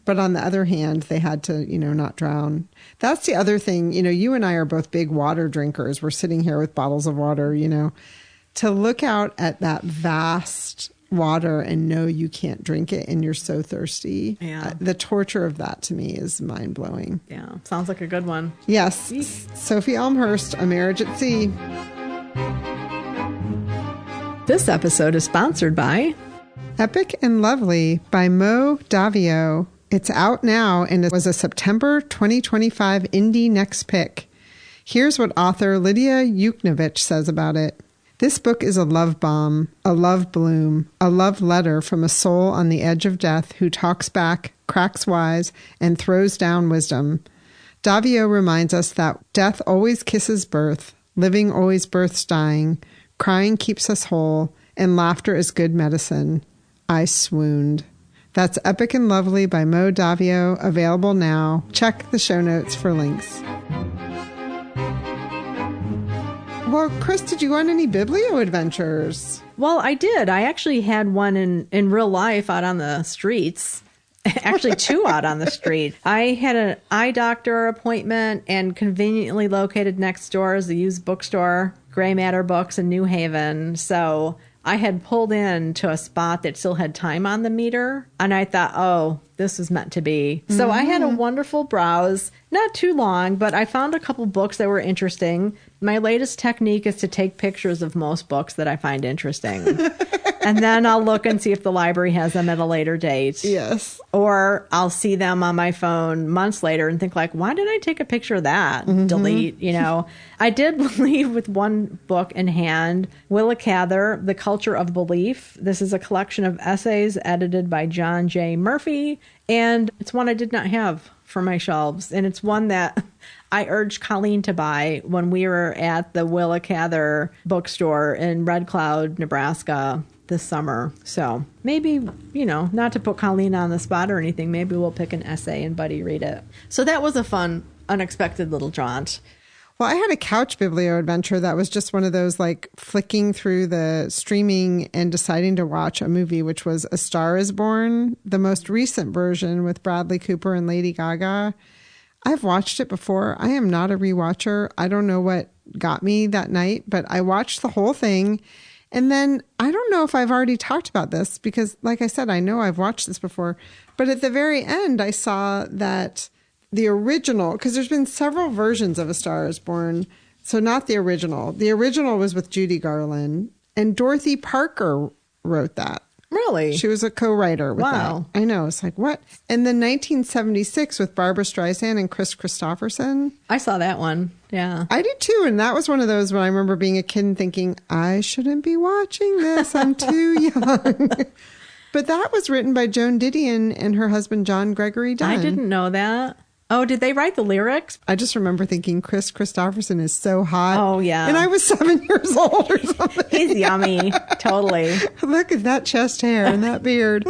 but on the other hand, they had to not drown. That's the other thing. You and I are both big water drinkers. We're sitting here with bottles of water. To look out at that vast water and know you can't drink it and you're so thirsty. Yeah. The torture of that to me is mind-blowing. Yeah. Sounds like a good one. Yes. Sophie Elmhurst, A Marriage at Sea. This episode is sponsored by Epic and Lovely by Mo Davio. It's out now and it was a September 2025 Indie Next Pick. Here's what author Lydia Yuknovich says about it. This book is a love bomb, a love bloom, a love letter from a soul on the edge of death who talks back, cracks wise, and throws down wisdom. Davio reminds us that death always kisses birth, living always births dying, crying keeps us whole, and laughter is good medicine. I swooned. That's Epic and Lovely by Mo Davio, available now. Check the show notes for links. Well, Chris, did you go on any Biblio adventures? Well, I did. I actually had one in real life out on the streets. Actually, two out on the street. I had an eye doctor appointment, and conveniently located next door is a used bookstore, Gray Matter Books in New Haven. So I had pulled in to a spot that still had time on the meter, and I thought, oh, this was meant to be. So I had a wonderful browse, not too long, but I found a couple books that were interesting. My latest technique is to take pictures of most books that I find interesting. And then I'll look and see if the library has them at a later date. Yes. Or I'll see them on my phone months later and think, like, why did I take a picture of that? Delete, I did leave with one book in hand, Willa Cather, The Culture of Belief. This is a collection of essays edited by John J. Murphy, and it's one I did not have for my shelves. And it's one that I urged Colleen to buy when we were at the Willa Cather bookstore in Red Cloud, Nebraska. this summer. So maybe, not to put Colleen on the spot or anything, maybe we'll pick an essay and buddy read it. So that was a fun, unexpected little jaunt. Well, I had a couch biblio adventure that was just one of those like flicking through the streaming and deciding to watch a movie, which was A Star is Born, the most recent version with Bradley Cooper and Lady Gaga. I've watched it before. I am not a rewatcher. I don't know what got me that night, but I watched the whole thing. And then I don't know if I've already talked about this because, like I said, I know I've watched this before. But at the very end, I saw that the original, because there's been several versions of A Star is Born. So not the original. The original was with Judy Garland. And Dorothy Parker wrote that. Really? She was a co-writer with Wow. that. I know. It's like, what? And then 1976 with Barbra Streisand and Chris Christopherson. I saw that one. Yeah. I did too. And that was one of those when I remember being a kid and thinking, I shouldn't be watching this. I'm too young. But that was written by Joan Didion and her husband, John Gregory Dunn. I didn't know that. Oh, did they write the lyrics? I just remember thinking Chris Christopherson is so hot. Oh, yeah. And I was 7 years old or something. He's yummy. Totally. Look at that chest hair and that beard.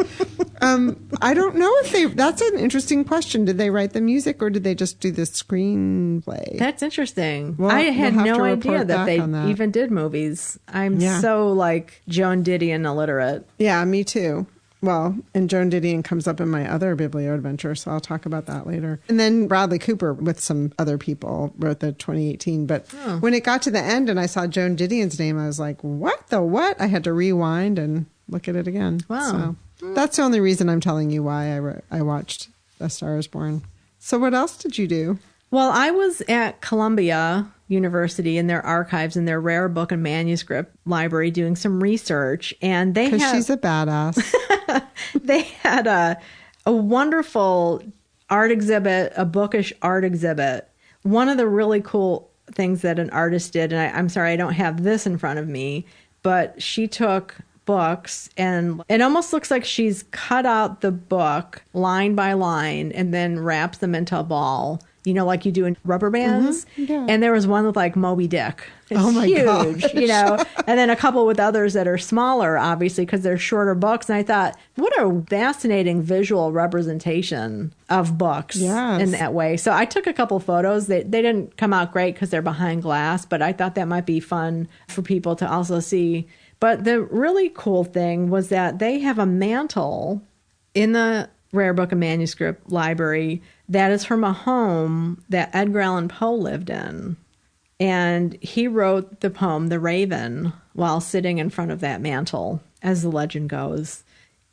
I don't know if that's an interesting question. Did they write the music or did they just do the screenplay? That's interesting. Well, I had we'll have no to idea report that back they on that. even did movies. I'm so like Joan Didion illiterate. Yeah, me too. Well, and Joan Didion comes up in my other biblio adventure, so I'll talk about that later. And then Bradley Cooper with some other people wrote the 2018. But when it got to the end and I saw Joan Didion's name, I was like, what the what? I had to rewind and look at it again. Wow. So that's the only reason I'm telling you why I watched A Star is Born. So what else did you do? Well, I was at Columbia University in their archives in their rare book and manuscript library doing some research, and they Because had she's a badass. they had a wonderful art exhibit, a bookish art exhibit. One of the really cool things that an artist did, and I'm sorry I don't have this in front of me, but she took books and it almost looks like she's cut out the book line by line and then wraps them into a ball. Like you do in rubber bands. Mm-hmm. Yeah. And there was one with like Moby Dick. It's Oh my huge, gosh. and then a couple with others that are smaller, obviously, because they're shorter books. And I thought, what a fascinating visual representation of books Yes. in that way. So I took a couple photos. They didn't come out great because they're behind glass, but I thought that might be fun for people to also see. But the really cool thing was that they have a mantel in the Rare Book and Manuscript Library that is from a home that Edgar Allan Poe lived in. And he wrote the poem, The Raven, while sitting in front of that mantel, as the legend goes.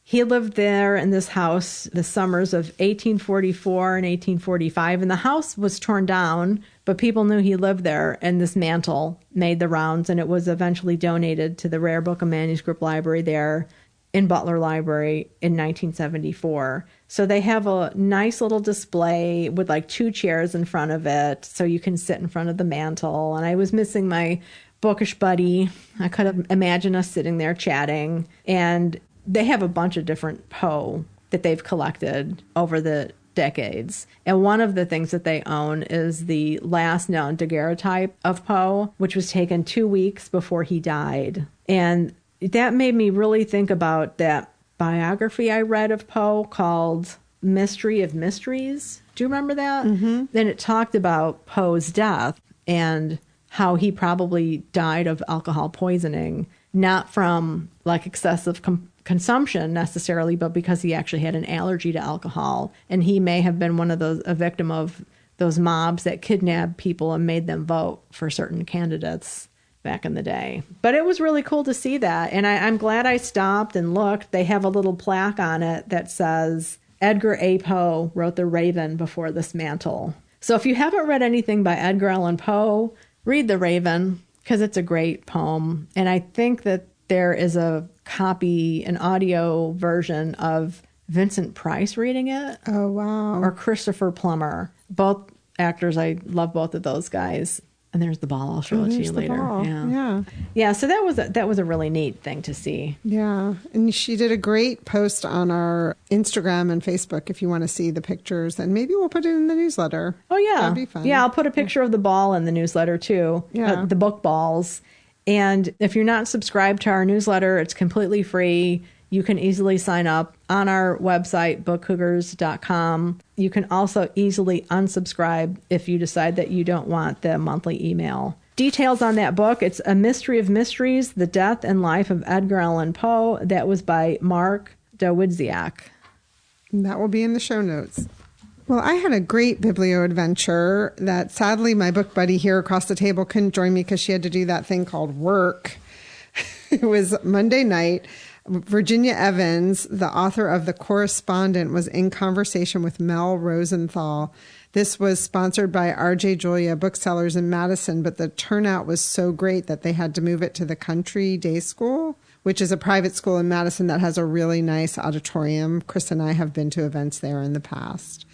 He lived there in this house the summers of 1844 and 1845, and the house was torn down, but people knew he lived there, and this mantel made the rounds, and it was eventually donated to the Rare Book and Manuscript Library there in Butler Library in 1974. So they have a nice little display with like 2 chairs in front of it, so you can sit in front of the mantel. And I was missing my bookish buddy. I could have imagined us sitting there chatting. And they have a bunch of different Poe that they've collected over the decades. And one of the things that they own is the last known daguerreotype of Poe, which was taken 2 weeks before he died. And that made me really think about that biography I read of Poe called Mystery of Mysteries. Do you remember that? Mm-hmm. Then it talked about Poe's death and how he probably died of alcohol poisoning, not from like excessive consumption necessarily, but because he actually had an allergy to alcohol. And he may have been a victim of those mobs that kidnapped people and made them vote for certain candidates back in the day. But it was really cool to see that. And I'm glad I stopped and looked. They have a little plaque on it that says, Edgar A. Poe wrote The Raven before this mantle. So if you haven't read anything by Edgar Allan Poe, read The Raven, because it's a great poem. And I think that there is a copy, an audio version of Vincent Price reading it. Oh, wow. Or Christopher Plummer. Both actors, I love both of those guys. And there's the ball. I'll show it to you later. Yeah. So that was a really neat thing to see. Yeah. And she did a great post on our Instagram and Facebook if you want to see the pictures. And maybe we'll put it in the newsletter. Oh, yeah. That'd be fun. Yeah, I'll put a picture of the ball in the newsletter, too. Yeah. The book balls. And if you're not subscribed to our newsletter, it's completely free. You can easily sign up on our website, bookcougars.com. You can also easily unsubscribe if you decide that you don't want the monthly email. Details on that book, it's A Mystery of Mysteries, The Death and Life of Edgar Allan Poe. That was by Mark Dawidziak. That will be in the show notes. Well, I had a great Biblio adventure that sadly my book buddy here across the table couldn't join me because she had to do that thing called work. It was Monday night. Virginia Evans, the author of The Correspondent, was in conversation with Mel Rosenthal. This was sponsored by RJ Julia Booksellers in Madison, but the turnout was so great that they had to move it to the Country Day School, which is a private school in Madison that has a really nice auditorium. Chris and I have been to events there in the past.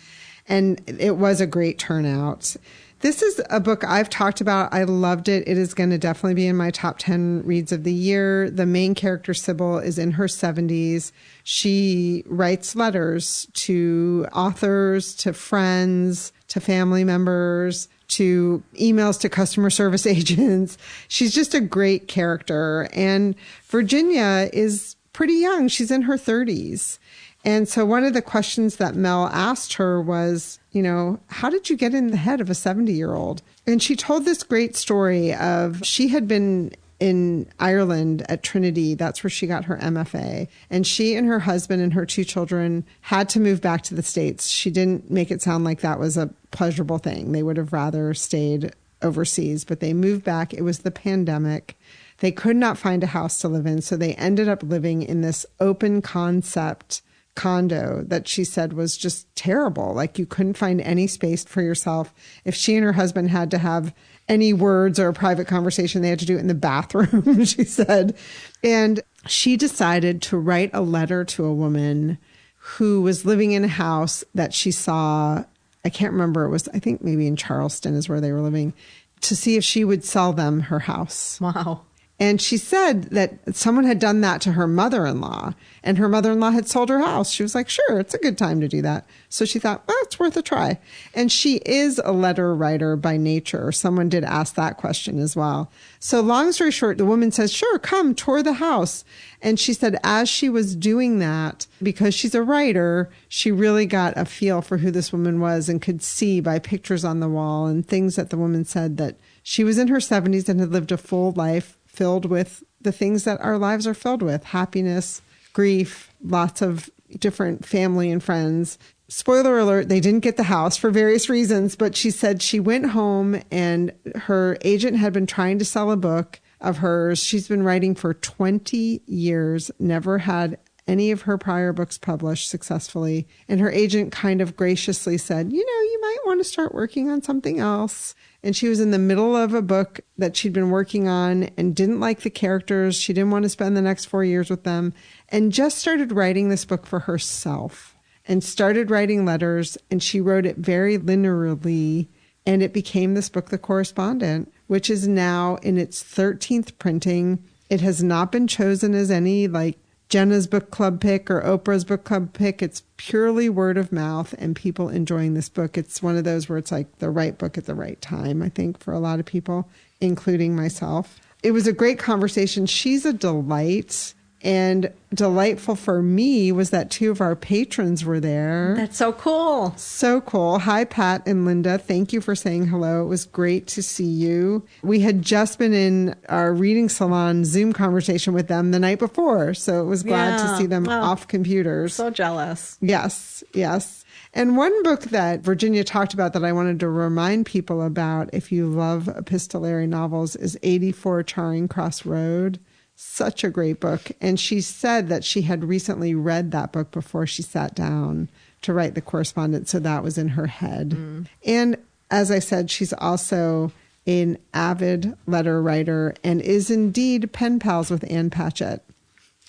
And it was a great turnout. This is a book I've talked about. I loved it. It is going to definitely be in my top 10 reads of the year. The main character, Sybil, is in her 70s. She writes letters to authors, to friends, to family members, to emails to customer service agents. She's just a great character. And Virginia is pretty young. She's in her 30s. And so one of the questions that Mel asked her was, how did you get in the head of a 70-year-old? And she told this great story of she had been in Ireland at Trinity. That's where she got her MFA. And she and her husband and her 2 children had to move back to the States. She didn't make it sound like that was a pleasurable thing. They would have rather stayed overseas, but they moved back. It was the pandemic. They could not find a house to live in. So they ended up living in this open concept condo that she said was just terrible. Like you couldn't find any space for yourself. If she and her husband had to have any words or a private conversation, they had to do it in the bathroom, she said. And she decided to write a letter to a woman who was living in a house that she saw, I can't remember, it was, I think maybe in Charleston is where they were living, to see if she would sell them her house. Wow. And she said that someone had done that to her mother-in-law, and her mother-in-law had sold her house. She was like, sure, it's a good time to do that. So she thought, well, it's worth a try. And she is a letter writer by nature. Someone did ask that question as well. So long story short, the woman says, sure, come tour the house. And she said, as she was doing that, because she's a writer, she really got a feel for who this woman was and could see by pictures on the wall and things that the woman said that she was in her 70s and had lived a full life filled with the things that our lives are filled with: happiness, grief, lots of different family and friends. Spoiler alert, they didn't get the house for various reasons, but she said she went home and her agent had been trying to sell a book of hers. She's been writing for 20 years, never had any of her prior books published successfully. And her agent kind of graciously said, you might want to start working on something else. And she was in the middle of a book that she'd been working on and didn't like the characters. She didn't want to spend the next 4 years with them, and just started writing this book for herself and started writing letters. And she wrote it very linearly, and it became this book, The Correspondent, which is now in its 13th printing. It has not been chosen as any like Jenna's book club pick or Oprah's book club pick. It's purely word of mouth and people enjoying this book. It's one of those where it's like the right book at the right time, I think, for a lot of people, including myself. It was a great conversation. She's a delight. And delightful for me was that 2 of our patrons were there. That's so cool. So cool. Hi, Pat and Linda. Thank you for saying hello. It was great to see you. We had just been in our reading salon Zoom conversation with them the night before, so it was glad to see them off computers. So jealous. Yes, yes. And one book that Virginia talked about that I wanted to remind people about, if you love epistolary novels, is 84 Charing Cross Road. Such a great book. And she said that she had recently read that book before she sat down to write The Correspondent. So that was in her head. Mm. And as I said, she's also an avid letter writer and is indeed pen pals with Ann Patchett,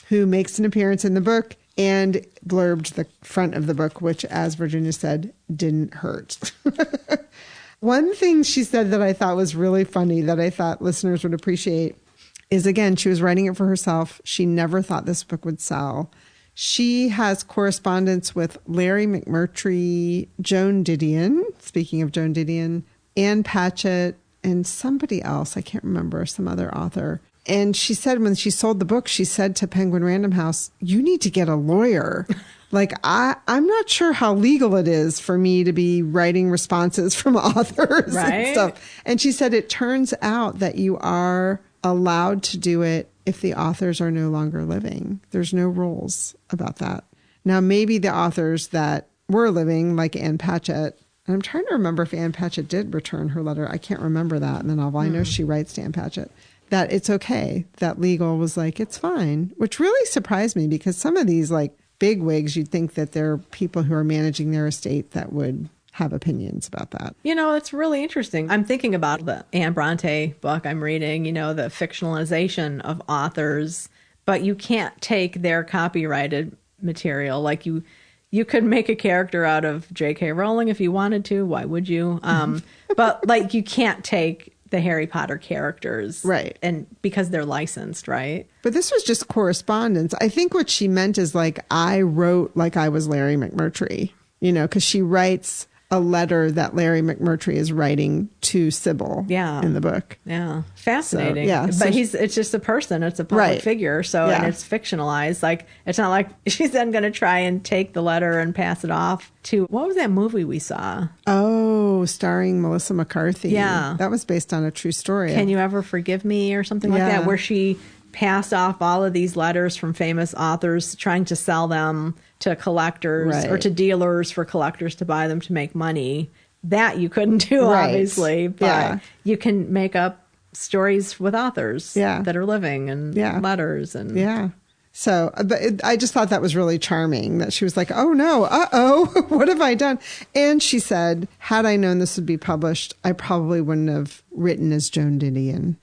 who makes an appearance in the book and blurbed the front of the book, which, as Virginia said, didn't hurt. One thing she said that I thought was really funny that I thought listeners would appreciate is, again, she was writing it for herself. She never thought this book would sell. She has correspondence with Larry McMurtry, Joan Didion, speaking of Joan Didion, Ann Patchett, and somebody else. I can't remember, some other author. And she said when she sold the book, she said to Penguin Random House, you need to get a lawyer. Like, I'm not sure how legal it is for me to be writing responses from authors and stuff. And she said, it turns out that you are allowed to do it if the authors are no longer living. There's no rules about that. Now, maybe the authors that were living, like Ann Patchett, and I'm trying to remember if Ann Patchett did return her letter. I can't remember that in the novel. I know she writes to Ann Patchett. That it's okay. That legal was like, it's fine, which really surprised me because some of these like big wigs, you'd think that there are people who are managing their estate that would have opinions about that. You know, it's really interesting. I'm thinking about the Anne Bronte book I'm reading, you know, the fictionalization of authors, but you can't take their copyrighted material. Like you could make a character out of J.K. Rowling if you wanted to. Why would you? But like you can't take the Harry Potter characters. Right. And because they're licensed, right? But this was just correspondence. I think what she meant is like, I wrote like I was Larry McMurtry, you know, because she writes a letter that Larry McMurtry is writing to Sybil in the book. Yeah. Fascinating. So, but it's just a person. It's a public figure. So, and it's fictionalized. Like, it's not like she's then going to try and take the letter and pass it off to, what was that movie we saw? Oh, starring Melissa McCarthy. Yeah. That was based on a true story. Can You Ever Forgive Me or something like that, where she passed off all of these letters from famous authors trying to sell them to collectors or to dealers for collectors to buy them to make money. That you couldn't do, obviously, but you can make up stories with authors that are living and letters. And So, but I just thought that was really charming that she was like, oh no, what have I done? And she said, had I known this would be published, I probably wouldn't have written as Joan Didion.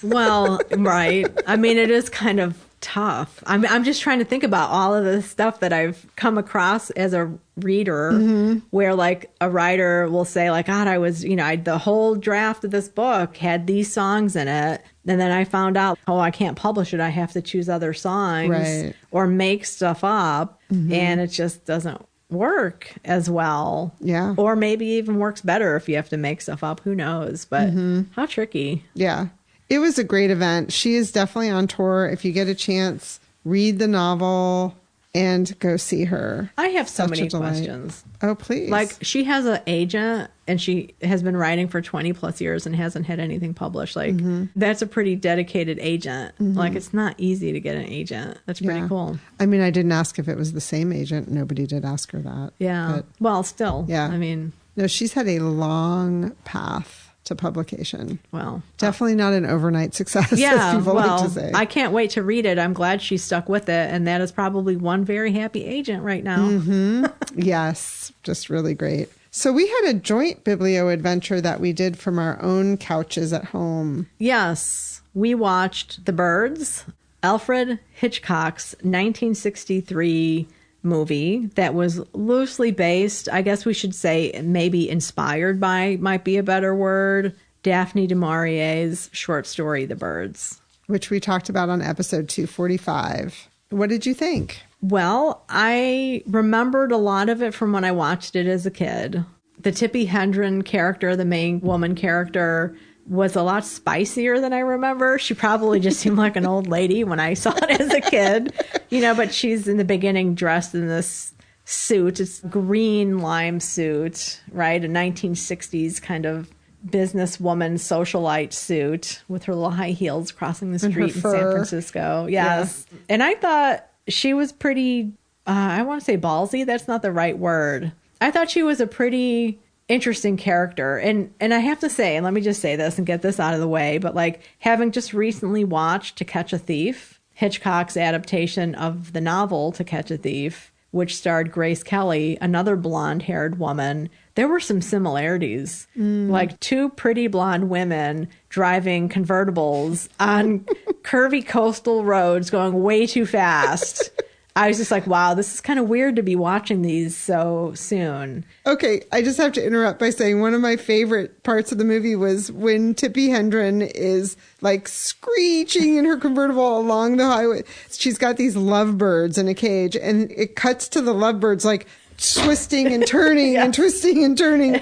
Well, right. I mean, it is kind of tough. I'm just trying to think about all of the stuff that I've come across as a reader where like a writer will say like, God, I was, the whole draft of this book had these songs in it. And then I found out, I can't publish it. I have to choose other songs or make stuff up. And it just doesn't work as well. Yeah. Or maybe even works better if you have to make stuff up. Who knows? But how tricky. Yeah. It was a great event. She is definitely on tour. If you get a chance, read the novel and go see her. I have so many questions. Oh, please. Like, she has an agent and she has been writing for 20 plus years and hasn't had anything published. Like, that's a pretty dedicated agent. Like, it's not easy to get an agent. That's pretty cool. I mean, I didn't ask if it was the same agent. Nobody did ask her that. Yeah. But, well, still. Yeah. I mean. No, she's had a long path to publication. Well, definitely not an overnight success, as people like to say. I can't wait to read it. I'm glad she stuck with it, and that is probably one very happy agent right now. Yes, just really great. So we had a joint Biblio adventure that we did from our own couches at home. Yes, we watched The Birds, Alfred Hitchcock's 1963 movie that was loosely based, I guess we should say maybe inspired by, might be a better word, Daphne Du Maurier's short story, The Birds. Which we talked about on episode 245. What did you think? Well, I remembered a lot of it from when I watched it as a kid. The Tippi Hedren character, the main woman character, was a lot spicier than I remember. She probably just seemed like an old lady when I saw it as a kid, but she's in the beginning dressed in this suit. It's green lime suit, right? A 1960s kind of businesswoman socialite suit with her little high heels crossing the street in San Francisco. Yes. Yeah. And I thought she was pretty, I want to say ballsy. That's not the right word. I thought she was a pretty interesting character. And I have to say, and let me just say this and get this out of the way, but like having just recently watched To Catch a Thief, Hitchcock's adaptation of the novel To Catch a Thief, which starred Grace Kelly, another blonde-haired woman, there were some similarities. Like two pretty blonde women driving convertibles on curvy coastal roads going way too fast. I was just like, wow, this is kind of weird to be watching these so soon. Okay, I just have to interrupt by saying one of my favorite parts of the movie was when Tippi Hedren is like screeching in her convertible along the highway. She's got these lovebirds in a cage, and it cuts to the lovebirds like twisting and turning and twisting and turning.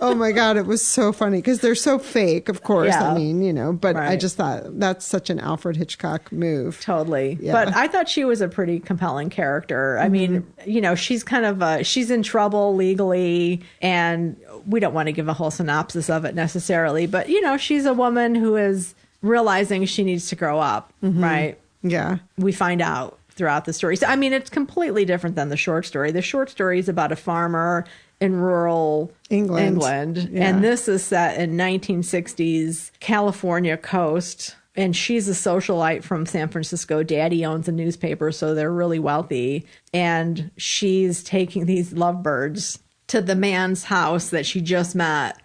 Oh my God, it was so funny because they're so fake, of course. Yeah. I mean, you know, but I Right. just thought that's such an Alfred Hitchcock move. Totally. Yeah. But I thought she was a pretty compelling character. I mean, you know, she's kind of she's in trouble legally, and we don't want to give a whole synopsis of it necessarily, but you know, she's a woman who is realizing she needs to grow up, right? Yeah. We find out throughout the story. So, I mean, it's completely different than the short story. The short story is about a farmer in rural England. Yeah. And this is set in 1960s California coast. And she's a socialite from San Francisco. Daddy owns a newspaper, so they're really wealthy. And she's taking these lovebirds to the man's house that she just met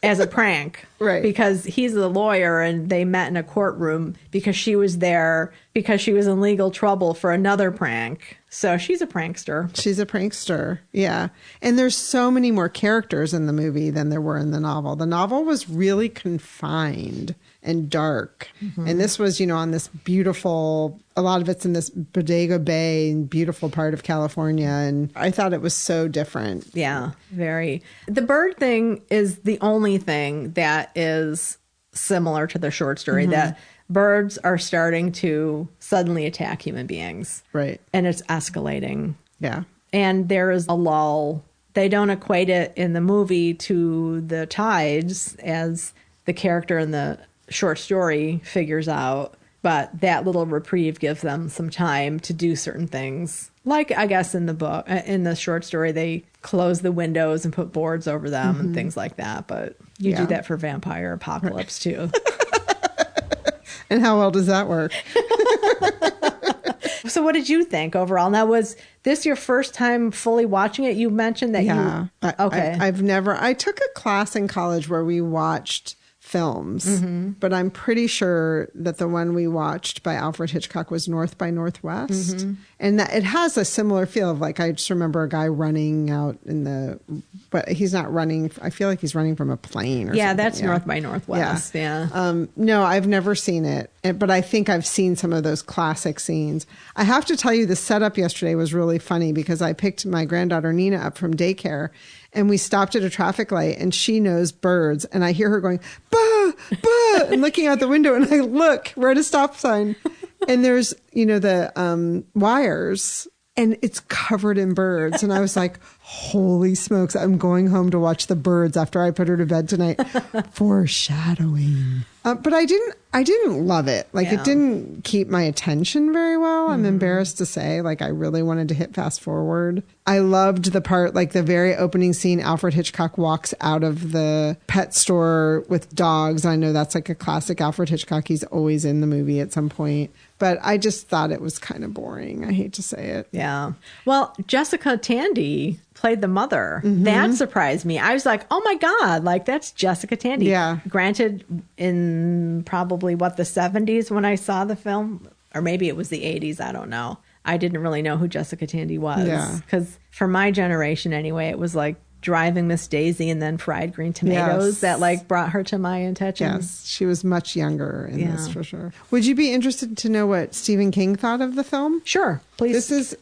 as a prank. Right. Because he's a lawyer and they met in a courtroom because she was there because she was in legal trouble for another prank. So she's a prankster. She's a prankster. Yeah. And there's so many more characters in the movie than there were in the novel. The novel was really confined and dark. And this was, you know, on this beautiful, a lot of it's in this Bodega Bay, beautiful part of California. And I thought it was so different. Yeah, very. The bird thing is the only thing that is similar to the short story, that birds are starting to suddenly attack human beings. Right. And it's escalating. Yeah. And there is a lull. They don't equate it in the movie to the tides as the character in the short story figures out, but that little reprieve gives them some time to do certain things. Like, I guess in the book, in the short story, they close the windows and put boards over them and things like that. But you do that for vampire apocalypse too. And how well does that work? So what did you think overall? Now, was this your first time fully watching it? You mentioned that okay. I took a class in college where we watched films, but I'm pretty sure that the one we watched by Alfred Hitchcock was North by Northwest. And that it has a similar feel of, like, I just remember a guy running out but he's not running. I feel like he's running from a plane or something. That's North by Northwest. Yeah. No, I've never seen it, but I think I've seen some of those classic scenes. I have to tell you, the setup yesterday was really funny because I picked my granddaughter Nina up from daycare, and we stopped at a traffic light, and she knows birds, and I hear her going, bah, bah, and looking out the window, and I look, we're at a stop sign, and there's, you know, the wires, and it's covered in birds. And I was like, holy smokes, I'm going home to watch the birds after I put her to bed tonight. Foreshadowing. But I didn't love it. Like, it didn't keep my attention very well. I'm embarrassed to say, like, I really wanted to hit fast forward. I loved the part, like the very opening scene, Alfred Hitchcock walks out of the pet store with dogs. I know that's like a classic Alfred Hitchcock. He's always in the movie at some point. But I just thought it was kind of boring. I hate to say it. Yeah. Well, Jessica Tandy played the mother. That surprised me. I was like, oh my God, like, that's Jessica Tandy. Yeah. Granted, in probably the 70s when I saw the film, or maybe it was the 80s. I don't know. I didn't really know who Jessica Tandy was. Yeah. Because for my generation anyway, it was like Driving Miss Daisy and then Fried Green Tomatoes that like brought her to my attention. Yes, she was much younger in this for sure. Would you be interested to know what Stephen King thought of the film? Sure, please. This is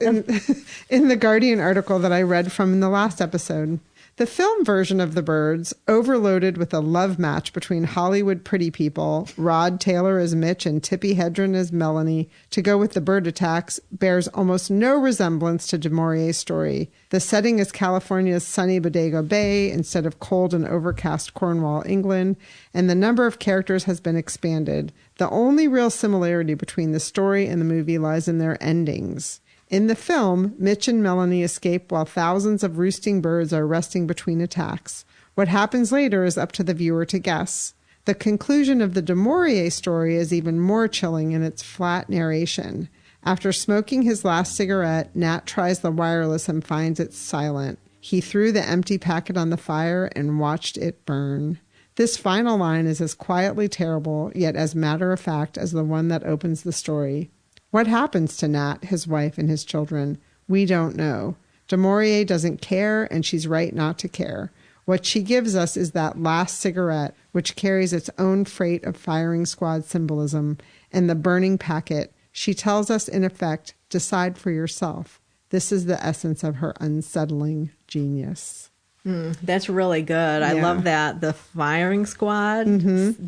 in the Guardian article that I read from in the last episode. The film version of The Birds, overloaded with a love match between Hollywood pretty people, Rod Taylor as Mitch and Tippi Hedren as Melanie, to go with the bird attacks, bears almost no resemblance to Du Maurier's story. The setting is California's sunny Bodega Bay instead of cold and overcast Cornwall, England, and the number of characters has been expanded. The only real similarity between the story and the movie lies in their endings. In the film, Mitch and Melanie escape while thousands of roosting birds are resting between attacks. What happens later is up to the viewer to guess. The conclusion of the Du Maurier story is even more chilling in its flat narration. After smoking his last cigarette, Nat tries the wireless and finds it silent. He threw the empty packet on the fire and watched it burn. This final line is as quietly terrible, yet as matter-of-fact as the one that opens the story. What happens to Nat, his wife, and his children? We don't know. Du Maurier doesn't care, and she's right not to care. What she gives us is that last cigarette, which carries its own freight of firing squad symbolism, and the burning packet. She tells us, in effect, decide for yourself. This is the essence of her unsettling genius. That's really good. I love that. The Firing Squad.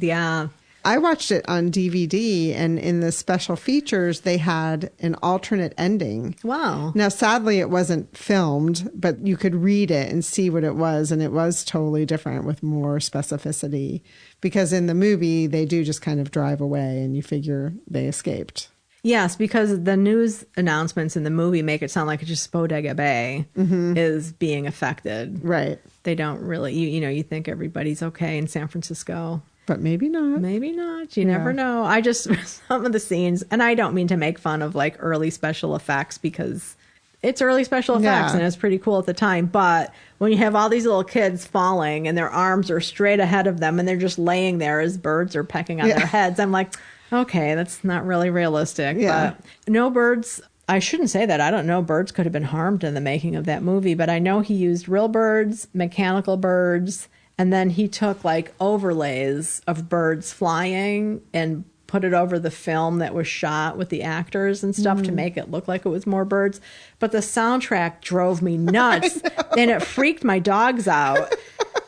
Yeah. I watched it on DVD, and in the special features, they had an alternate ending. Wow. Now, sadly, it wasn't filmed, but you could read it and see what it was, and it was totally different with more specificity. Because in the movie, they do just kind of drive away, and you figure they escaped. Yes, because the news announcements in the movie make it sound like it's just Bodega Bay is being affected. Right. They don't really, you think everybody's okay in San Francisco. But maybe not. Maybe not. You never know. I just, some of the scenes, and I don't mean to make fun of like early special effects because it's early special effects and it's pretty cool at the time. But when you have all these little kids falling and their arms are straight ahead of them and they're just laying there as birds are pecking on their heads, I'm like, okay, that's not really realistic. Yeah. But no birds. I shouldn't say that. I don't know. Birds could have been harmed in the making of that movie, but I know he used real birds, mechanical birds, and then he took like overlays of birds flying and put it over the film that was shot with the actors and stuff to make it look like it was more birds. But the soundtrack drove me nuts and it freaked my dogs out.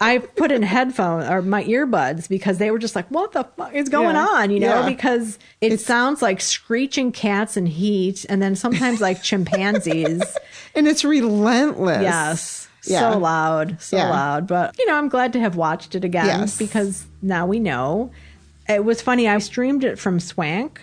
I put in headphones or my earbuds because they were just like, what the fuck is going on? Because it sounds like screeching cats in heat and then sometimes like chimpanzees. And it's relentless. Yes. So loud. But, I'm glad to have watched it again because now we know. It was funny. I streamed it from Swank,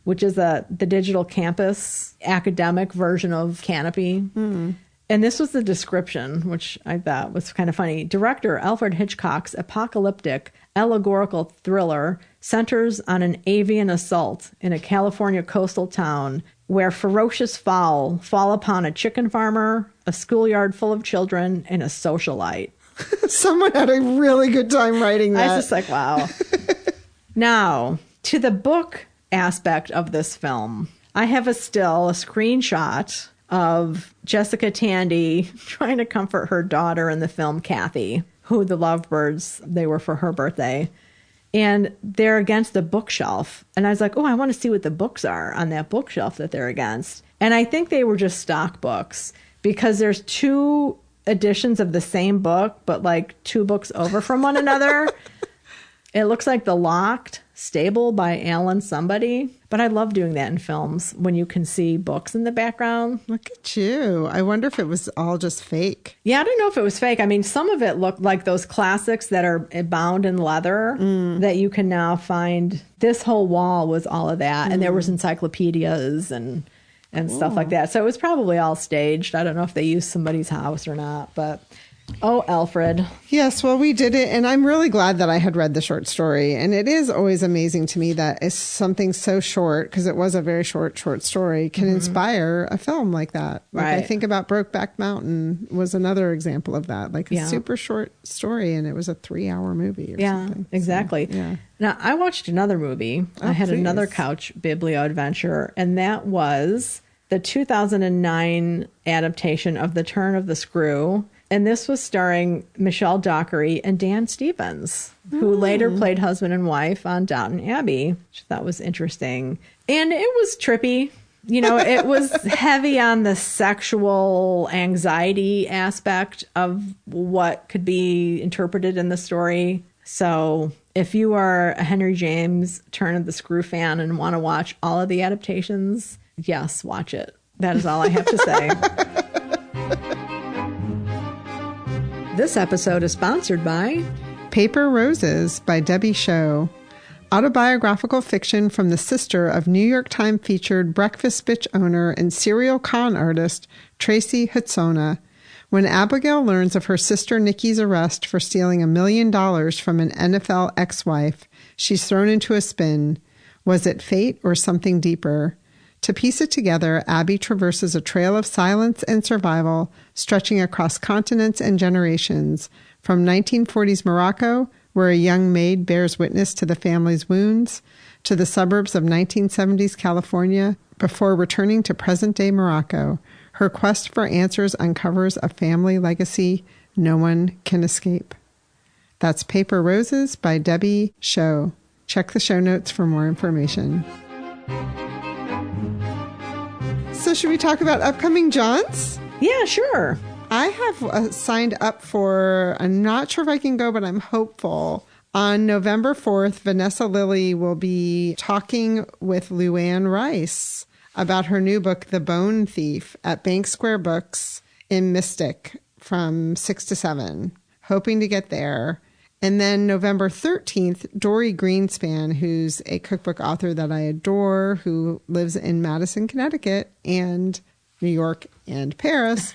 which is the digital campus academic version of Canopy. And this was the description, which I thought was kind of funny. Director Alfred Hitchcock's apocalyptic allegorical thriller centers on an avian assault in a California coastal town where ferocious fowl fall upon a chicken farmer, a schoolyard full of children, and a socialite. Someone had a really good time writing that. I was just like, wow. Now, to the book aspect of this film, I have a screenshot of Jessica Tandy trying to comfort her daughter in the film, Kathy, who the Lovebirds, they were for her birthday. And they're against a bookshelf. And I was like, oh, I want to see what the books are on that bookshelf that they're against. And I think they were just stock books because there's 2 editions of the same book, but like 2 books over from one another. It looks like The Locked Stable by Alan somebody. But I love doing that in films when you can see books in the background. Look at you. I wonder if it was all just fake. Yeah, I don't know if it was fake. I mean, some of it looked like those classics that are bound in leather that you can now find. This whole wall was all of that. And there was encyclopedias and stuff like that. So it was probably all staged. I don't know if they used somebody's house or not, but... Oh, Alfred. Yes, well, we did it. And I'm really glad that I had read the short story. And it is always amazing to me that it's something so short, because it was a very short story, can inspire a film like that. Like I think about Brokeback Mountain was another example of that. Like a super short story, and it was a 3-hour movie or something. Exactly. So, Now, I watched another movie. I had another couch Biblio adventure, and that was the 2009 adaptation of The Turn of the Screw. And this was starring Michelle Dockery and Dan Stevens, who later played husband and wife on Downton Abbey, which I thought was interesting. And it was trippy. It was heavy on the sexual anxiety aspect of what could be interpreted in the story. So if you are a Henry James Turn of the Screw fan and want to watch all of the adaptations, yes, watch it. That is all I have to say. This episode is sponsored by Paper Roses by Debbie Show, autobiographical fiction from the sister of New York Times featured breakfast bitch owner and serial con artist Tracy Hutsona. When Abigail learns of her sister Nikki's arrest for stealing $1 million from an NFL ex-wife, she's thrown into a spin. Was it fate or something deeper? To piece it together, Abby traverses a trail of silence and survival, stretching across continents and generations, from 1940s Morocco, where a young maid bears witness to the family's wounds, to the suburbs of 1970s California, before returning to present-day Morocco. Her quest for answers uncovers a family legacy no one can escape. That's Paper Roses by Debbie Show. Check the show notes for more information. So should we talk about upcoming jaunts? Yeah, sure. I have signed up for, I'm not sure if I can go, but I'm hopeful. On November 4th, Vanessa Lilly will be talking with Luann Rice about her new book, The Bone Thief, at Bank Square Books in Mystic from 6 to 7. Hoping to get there. And then November 13th, Dory Greenspan, who's a cookbook author that I adore, who lives in Madison, Connecticut, and New York and Paris,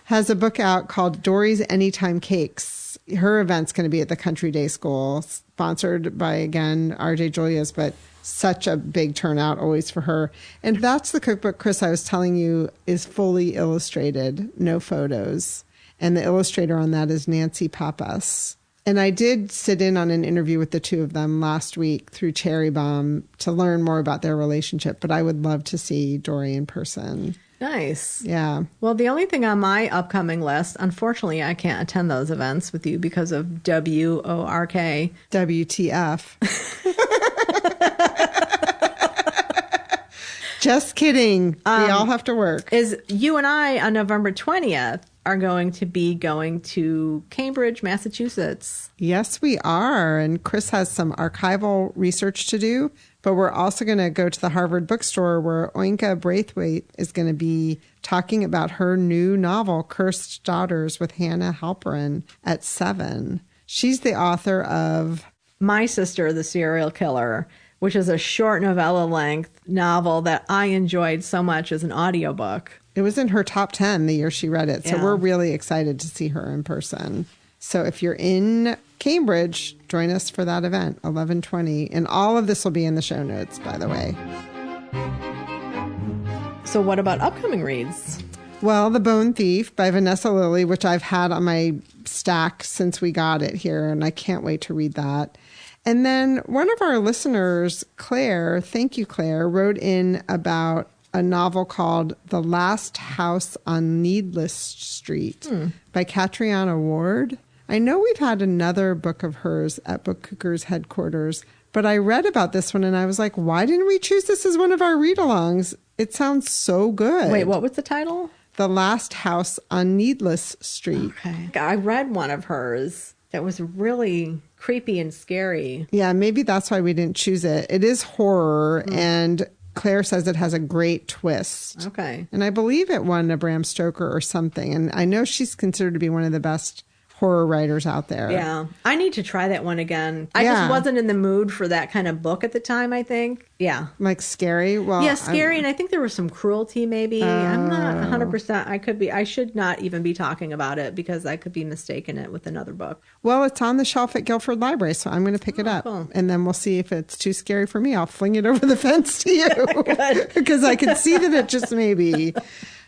has a book out called Dory's Anytime Cakes. Her event's going to be at the Country Day School, sponsored by, again, RJ Julia's, but such a big turnout always for her. And that's the cookbook, Chris, I was telling you, is fully illustrated, no photos. And the illustrator on that is Nancy Pappas. And I did sit in on an interview with the two of them last week through Cherry Bomb to learn more about their relationship. But I would love to see Dory in person. Nice. Yeah. Well, the only thing on my upcoming list, unfortunately, I can't attend those events with you because of WORK. WTF. Just kidding. We all have to work. Is you and I on November 20th are going to be going to Cambridge, Massachusetts. Yes, we are. And Chris has some archival research to do, but we're also going to go to the Harvard bookstore where Oinka Braithwaite is going to be talking about her new novel, Cursed Daughters, with Hannah Halperin at 7. She's the author of My Sister, the Serial Killer, which is a short novella length novel that I enjoyed so much as an audiobook. It was in her top 10 the year she read it. So we're really excited to see her in person. So if you're in Cambridge, join us for that event, 11:20. And all of this will be in the show notes, by the way. So what about upcoming reads? Well, The Bone Thief by Vanessa Lilly, which I've had on my stack since we got it here, and I can't wait to read that. And then one of our listeners, Claire, thank you, Claire, wrote in about a novel called The Last House on Needless Street by Catriona Ward. I know we've had another book of hers at Book Cougars headquarters, but I read about this one and I was like, why didn't we choose this as one of our read-alongs? It sounds so good. Wait, what was the title? The Last House on Needless Street. Okay. I read one of hers that was really creepy and scary. Yeah, maybe that's why we didn't choose it. It is horror, and Claire says it has a great twist. Okay. And I believe it won a Bram Stoker or something. And I know she's considered to be one of the best horror writers out there. Yeah. I need to try that one again. I just wasn't in the mood for that kind of book at the time, I think. Yeah. Like scary? Well, yeah, scary. And I think there was some cruelty maybe. I'm not 100%. I should not even be talking about it because I could be mistaken it with another book. Well, it's on the shelf at Guilford Library, so I'm going to pick it up. Cool. And then we'll see if it's too scary for me. I'll fling it over the fence to you because I can see that it just may be.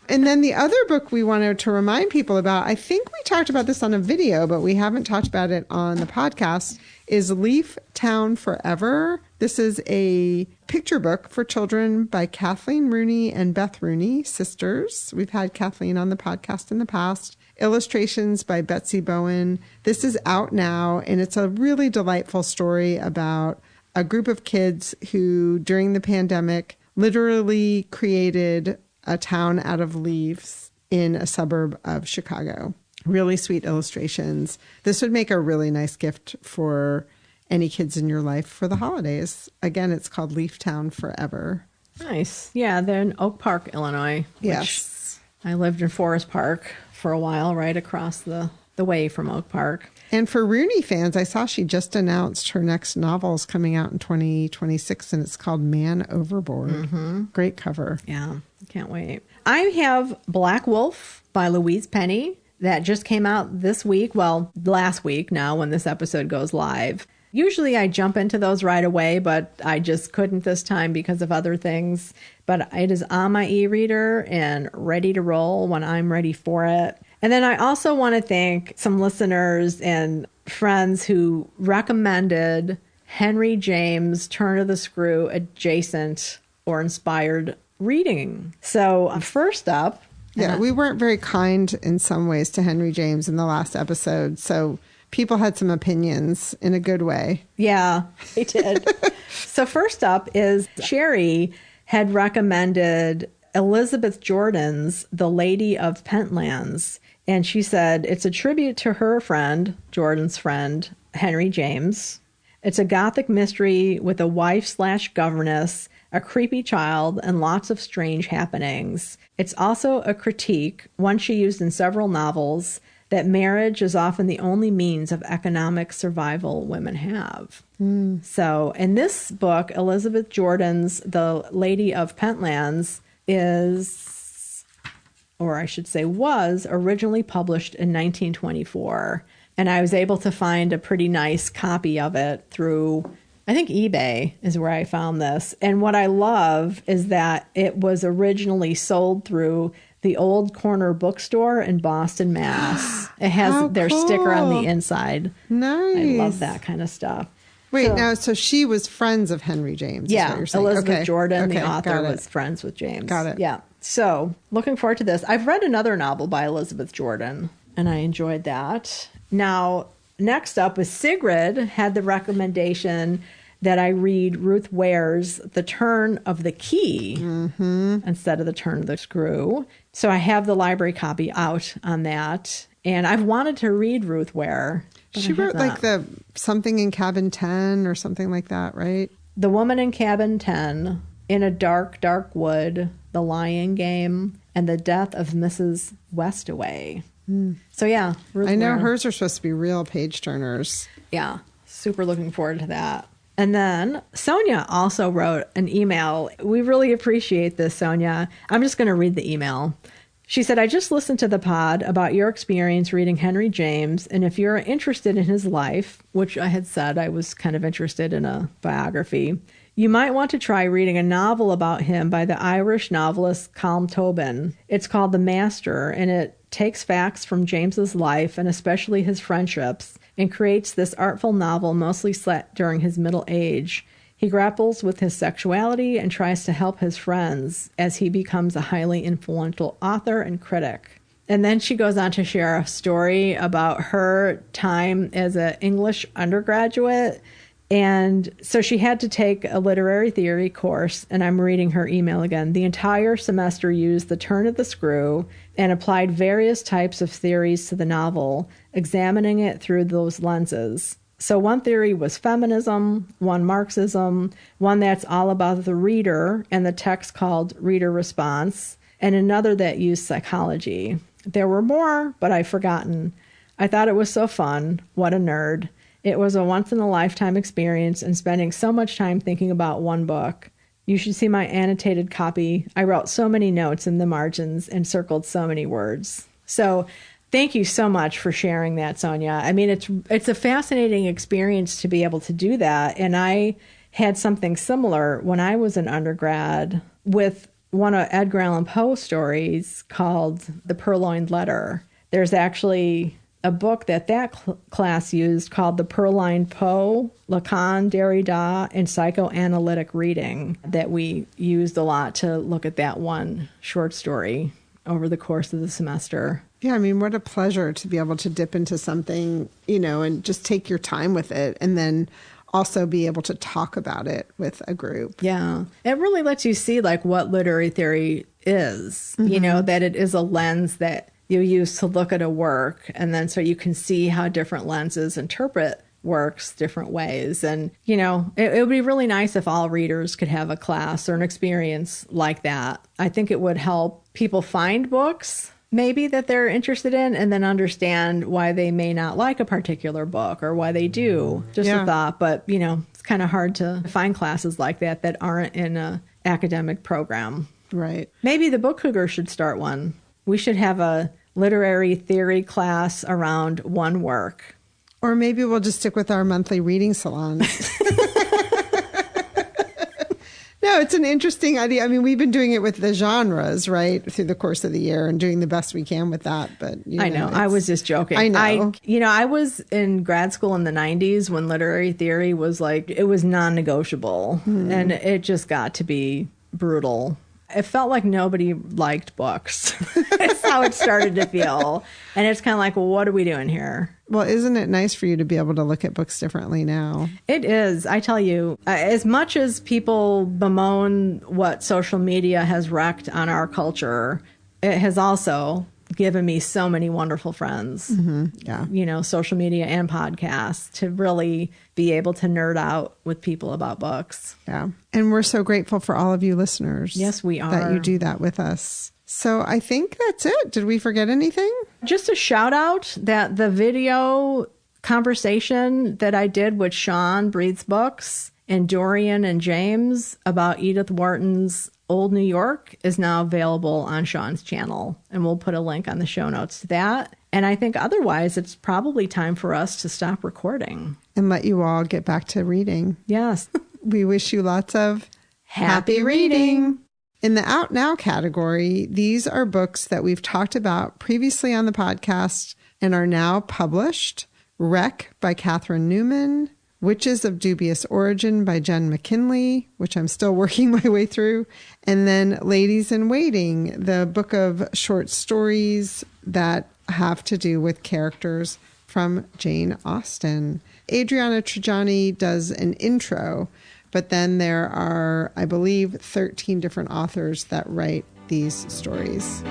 And then the other book we wanted to remind people about, I think we talked about this on a video, but we haven't talked about it on the podcast, is Leaf Town Forever. This is a picture book for children by Kathleen Rooney and Beth Rooney, sisters. We've had Kathleen on the podcast in the past. Illustrations by Betsy Bowen. This is out now, and it's a really delightful story about a group of kids who, during the pandemic, literally created a town out of leaves in a suburb of Chicago. Really sweet illustrations. This would make a really nice gift for any kids in your life for the holidays. Again, it's called Leaf Town Forever. Nice. Yeah, they're in Oak Park, Illinois. Yes. I lived in Forest Park for a while, right across the way from Oak Park. And for Rooney fans, I saw she just announced her next novel is coming out in 2026, and it's called Man Overboard. Mm-hmm. Great cover. Yeah, can't wait. I have Black Wolf by Louise Penny that just came out this week. Well, last week now when this episode goes live. Usually I jump into those right away, but I just couldn't this time because of other things. But it is on my e-reader and ready to roll when I'm ready for it. And then I also want to thank some listeners and friends who recommended Henry James' Turn of the Screw adjacent or inspired reading. So first up. Yeah, we weren't very kind in some ways to Henry James in the last episode. So people had some opinions in a good way. Yeah, they did. So first up is Sherry had recommended Elizabeth Jordan's The Lady of Pentlands. And she said, it's a tribute to her friend, Jordan's friend, Henry James. It's a gothic mystery with a wife/governess, a creepy child, and lots of strange happenings. It's also a critique, one she used in several novels, that marriage is often the only means of economic survival women have. So in this book, Elizabeth Jordan's The Lady of Pentlands is, or I should say was, originally published in 1924. And I was able to find a pretty nice copy of it through, I think eBay is where I found this. And what I love is that it was originally sold through the Old Corner Bookstore in Boston, Mass. It has their sticker on the inside. Nice. I love that kind of stuff. Wait, so she was friends of Henry James. Yeah, is what you're saying. Elizabeth Jordan, the author, was friends with James. Got it. Yeah. So looking forward to this. I've read another novel by Elizabeth Jordan, and I enjoyed that. Now, next up was Sigrid had the recommendation that I read Ruth Ware's The Turn of the Key instead of The Turn of the Screw. So I have the library copy out on that. And I've wanted to read Ruth Ware. She wrote like the something in Cabin 10 or something like that, right? The Woman in Cabin 10, In a Dark, Dark Wood, The Lying Game, and The Death of Mrs. Westaway. So yeah, Ruth I know Ware. hers are supposed to be real page turners. Yeah, super looking forward to that. And then Sonia also wrote an email. We really appreciate this, Sonia. I'm just going to read the email. She said, I just listened to the pod about your experience reading Henry James, and if you're interested in his life, which I had said I was kind of interested in a biography, you might want to try reading a novel about him by the Irish novelist Colm Tobin. It's called The Master, and it takes facts from James's life, and especially his friendships, and creates this artful novel mostly set during his middle age. He grapples with his sexuality and tries to help his friends as he becomes a highly influential author and critic. And then she goes on to share a story about her time as an English undergraduate. And so she had to take a literary theory course, and I'm reading her email again. The entire semester used The Turn of the Screw and applied various types of theories to the novel, examining it through those lenses. So one theory was feminism, one Marxism, one that's all about the reader and the text called reader response, and another that used psychology. There were more, but I've forgotten. I thought it was so fun. What a nerd. It was a once-in-a-lifetime experience, and spending so much time thinking about one book. You should see my annotated copy. I wrote so many notes in the margins and circled so many words. So thank you so much for sharing that, Sonia. I mean, it's a fascinating experience to be able to do that. And I had something similar when I was an undergrad with one of Edgar Allan Poe stories called The Purloined Letter. There's actually a book that class used called The Purloined Poe, Lacan, Derrida, and Psychoanalytic Reading that we used a lot to look at that one short story over the course of the semester. Yeah, I mean, what a pleasure to be able to dip into something, and just take your time with it, and then also be able to talk about it with a group. Yeah. It really lets you see like what literary theory is, that it is a lens that you use to look at a work, and then so you can see how different lenses interpret works different ways. And, it would be really nice if all readers could have a class or an experience like that. I think it would help people find books maybe that they're interested in, and then understand why they may not like a particular book or why they do. Just a thought. But, it's kind of hard to find classes like that aren't in an academic program. Right. Maybe the Book Cougars should start one. We should have a literary theory class around one work. Or maybe we'll just stick with our monthly reading salons. No, it's an interesting idea. I mean, we've been doing it with the genres, right, through the course of the year and doing the best we can with that. But I know. I was just joking. I know. I was in grad school in the 90s when literary theory was like, it was non-negotiable. And it just got to be brutal. It felt like nobody liked books. That's how it started to feel. And it's kind of like, well, what are we doing here? Well, isn't it nice for you to be able to look at books differently now? It is. I tell you, as much as people bemoan what social media has wreaked on our culture, it has also given me so many wonderful friends. Yeah. You know, social media and podcasts to really be able to nerd out with people about books. Yeah. And we're so grateful for all of you listeners. Yes, we are. That you do that with us. So I think that's it. Did we forget anything? Just a shout out that the video conversation that I did with Sean Breathes Books and Dorian and James about Edith Wharton's Old New York is now available on Sean's channel. And we'll put a link on the show notes to that. And I think otherwise it's probably time for us to stop recording. And let you all get back to reading. Yes. We wish you lots of happy reading. In the Out Now category, these are books that we've talked about previously on the podcast and are now published. Wreck by Catherine Newman, Witches of Dubious Origin by Jen McKinley, which I'm still working my way through, and then Ladies in Waiting, the book of short stories that have to do with characters from Jane Austen. Adriana Trajani does an intro, but then there are, I believe, 13 different authors that write these stories.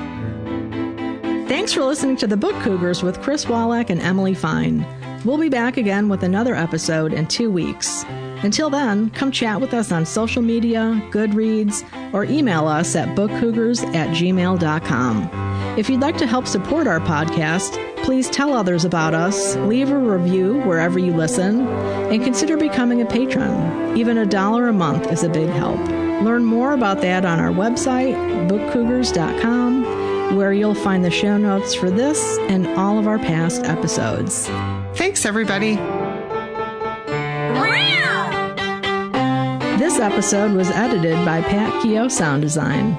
Thanks for listening to The Book Cougars with Chris Wallach and Emily Fine. We'll be back again with another episode in 2 weeks. Until then, come chat with us on social media, Goodreads, or email us at bookcougars@gmail.com. If you'd like to help support our podcast, please tell others about us, leave a review wherever you listen, and consider becoming a patron. Even $1 a month is a big help. Learn more about that on our website, bookcougars.com, where you'll find the show notes for this and all of our past episodes. Thanks, everybody. This episode was edited by Pat Keogh Sound Design.